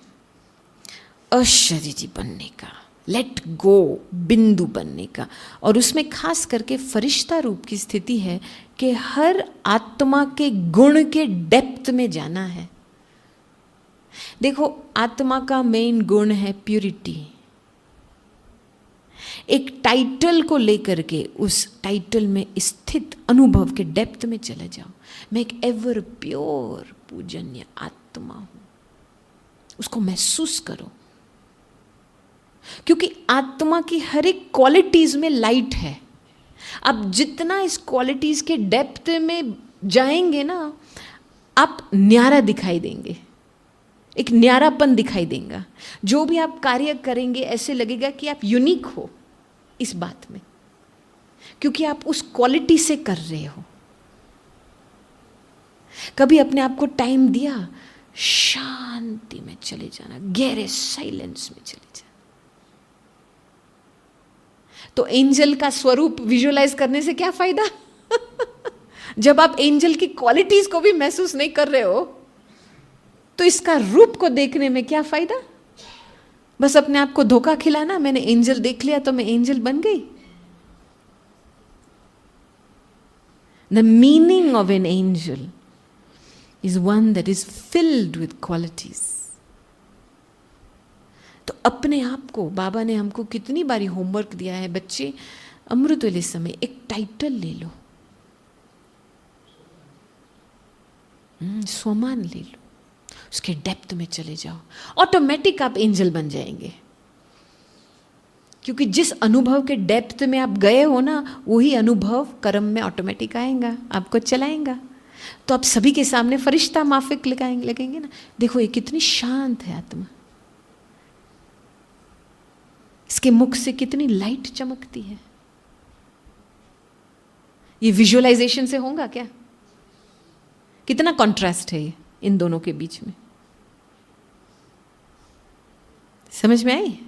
अशरीरी बनने का, लेट गो, बिंदु बनने का। और उसमें खास करके फरिश्ता रूप की स्थिति है कि हर आत्मा के गुण के डेप्थ में जाना है। देखो, आत्मा का मेन गुण है प्यूरिटी। एक टाइटल को लेकर के उस टाइटल में स्थित अनुभव के डेप्थ में चले जाओ। मैं एक एवर प्योर पूजनीय आत्मा हूं, उसको महसूस करो। क्योंकि आत्मा की हर एक क्वालिटीज में लाइट है। आप जितना इस क्वालिटीज के डेप्थ में जाएंगे ना, आप न्यारा दिखाई देंगे, एक न्यारापन दिखाई देगा। जो भी आप कार्य करेंगे, ऐसे लगेगा कि आप यूनिक हो इस बात में, क्योंकि आप उस क्वालिटी से कर रहे हो। कभी अपने आप को टाइम दिया, शांति में चले जाना, गहरे साइलेंस में चले जाना। तो एंजल का स्वरूप विजुअलाइज करने से क्या फायदा? जब आप एंजल की क्वालिटीज को भी महसूस नहीं कर रहे हो, तो इसका रूप को देखने में क्या फायदा? बस अपने आप को धोखा खिलाना, मैंने एंजल देख लिया तो मैं एंजल बन गई। The meaning of an angel is one that is filled with qualities. तो अपने आप को, बाबा ने हमको कितनी बारी होमवर्क दिया है, बच्चे अमृत वेले समय एक टाइटल ले लो, स्वमान ले लो, उसके डेप्थ में चले जाओ, ऑटोमेटिक आप एंजल बन जाएंगे। क्योंकि जिस अनुभव के डेप्थ में आप गए हो ना, वही अनुभव कर्म में ऑटोमेटिक आएगा, आपको चलाएगा। तो आप सभी के सामने फरिश्ता माफिक लगेंगे ना, देखो ये कितनी शांत है आत्मा, इसके मुख से कितनी लाइट चमकती है। ये विजुअलाइजेशन से होगा क्या? कितना कॉन्ट्रास्ट है ये इन दोनों के बीच में, समझ में आई?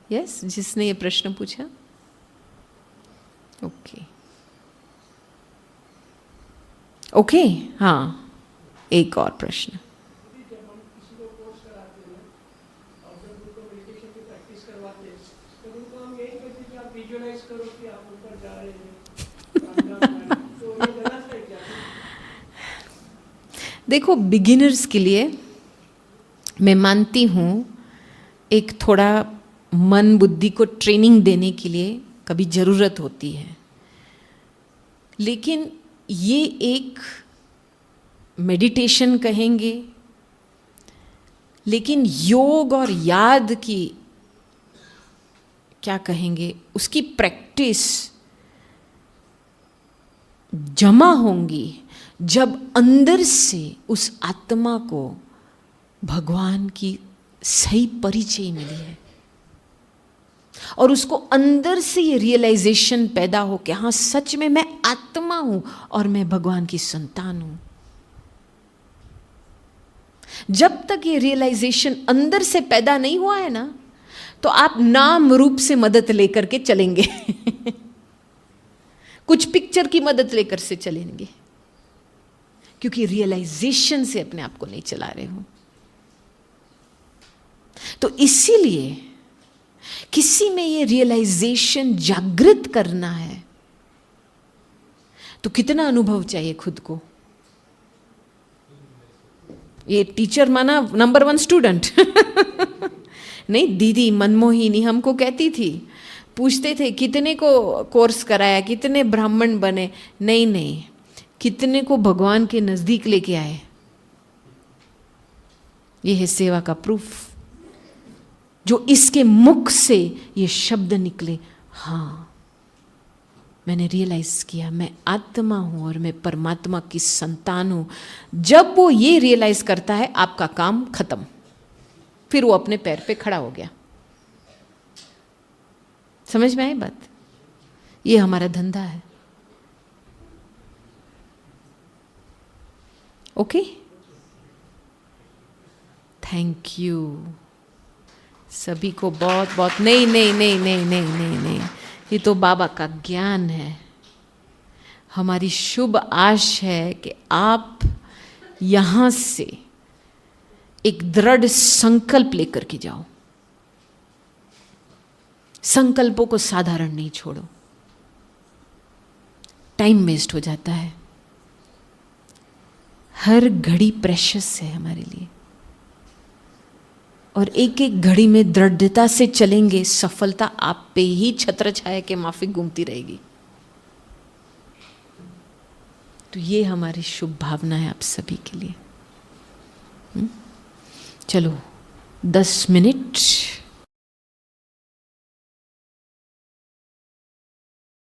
यस, जिसने ये प्रश्न पूछा। ओके ओके, हाँ, एक और प्रश्न। देखो, बिगिनर्स के लिए मैं मानती हूँ एक थोड़ा मन बुद्धि को ट्रेनिंग देने के लिए कभी ज़रूरत होती है, लेकिन ये एक मेडिटेशन कहेंगे, लेकिन योग और याद की क्या कहेंगे, उसकी प्रैक्टिस जमा होंगी जब अंदर से उस आत्मा को भगवान की सही परिचय मिली है और उसको अंदर से ये रियलाइजेशन पैदा हो कि हाँ, सच में मैं आत्मा हूं और मैं भगवान की संतान हूं। जब तक ये रियलाइजेशन अंदर से पैदा नहीं हुआ है ना, तो आप नाम रूप से मदद लेकर के चलेंगे कुछ पिक्चर की मदद लेकर से चलेंगे, क्योंकि रियलाइजेशन से अपने आप को नहीं चला रहे हो। तो इसीलिए किसी में ये रियलाइजेशन जागृत करना है तो कितना अनुभव चाहिए खुद को। ये टीचर माना नंबर 1 स्टूडेंट नहीं, दीदी मनमोहिनी हमको कहती थी, पूछते थे कितने को कोर्स कराया, कितने ब्राह्मण बने, नहीं, कितने को भगवान के नजदीक लेके आए। ये है सेवा का प्रूफ, जो इसके मुख से ये शब्द निकले, हाँ मैंने रियलाइज किया मैं आत्मा हूं और मैं परमात्मा की संतान हूं। जब वो ये रियलाइज करता है, आपका काम खत्म, फिर वो अपने पैर पे खड़ा हो गया। समझ में आई बात? ये हमारा धंधा है। ओके, थैंक यू सभी को बहुत बहुत। नहीं, ये तो बाबा का ज्ञान है। हमारी शुभ आश है कि आप यहां से एक दृढ़ संकल्प लेकर के जाओ। संकल्पों को साधारण नहीं छोड़ो, टाइम वेस्ट हो जाता है। हर घड़ी प्रेशियस है हमारे लिए, और एक एक घड़ी में दृढ़ता से चलेंगे, सफलता आप पे ही छत्र छाया के माफिक घूमती रहेगी। तो ये हमारी शुभ भावना है आप सभी के लिए। चलो 10 मिनट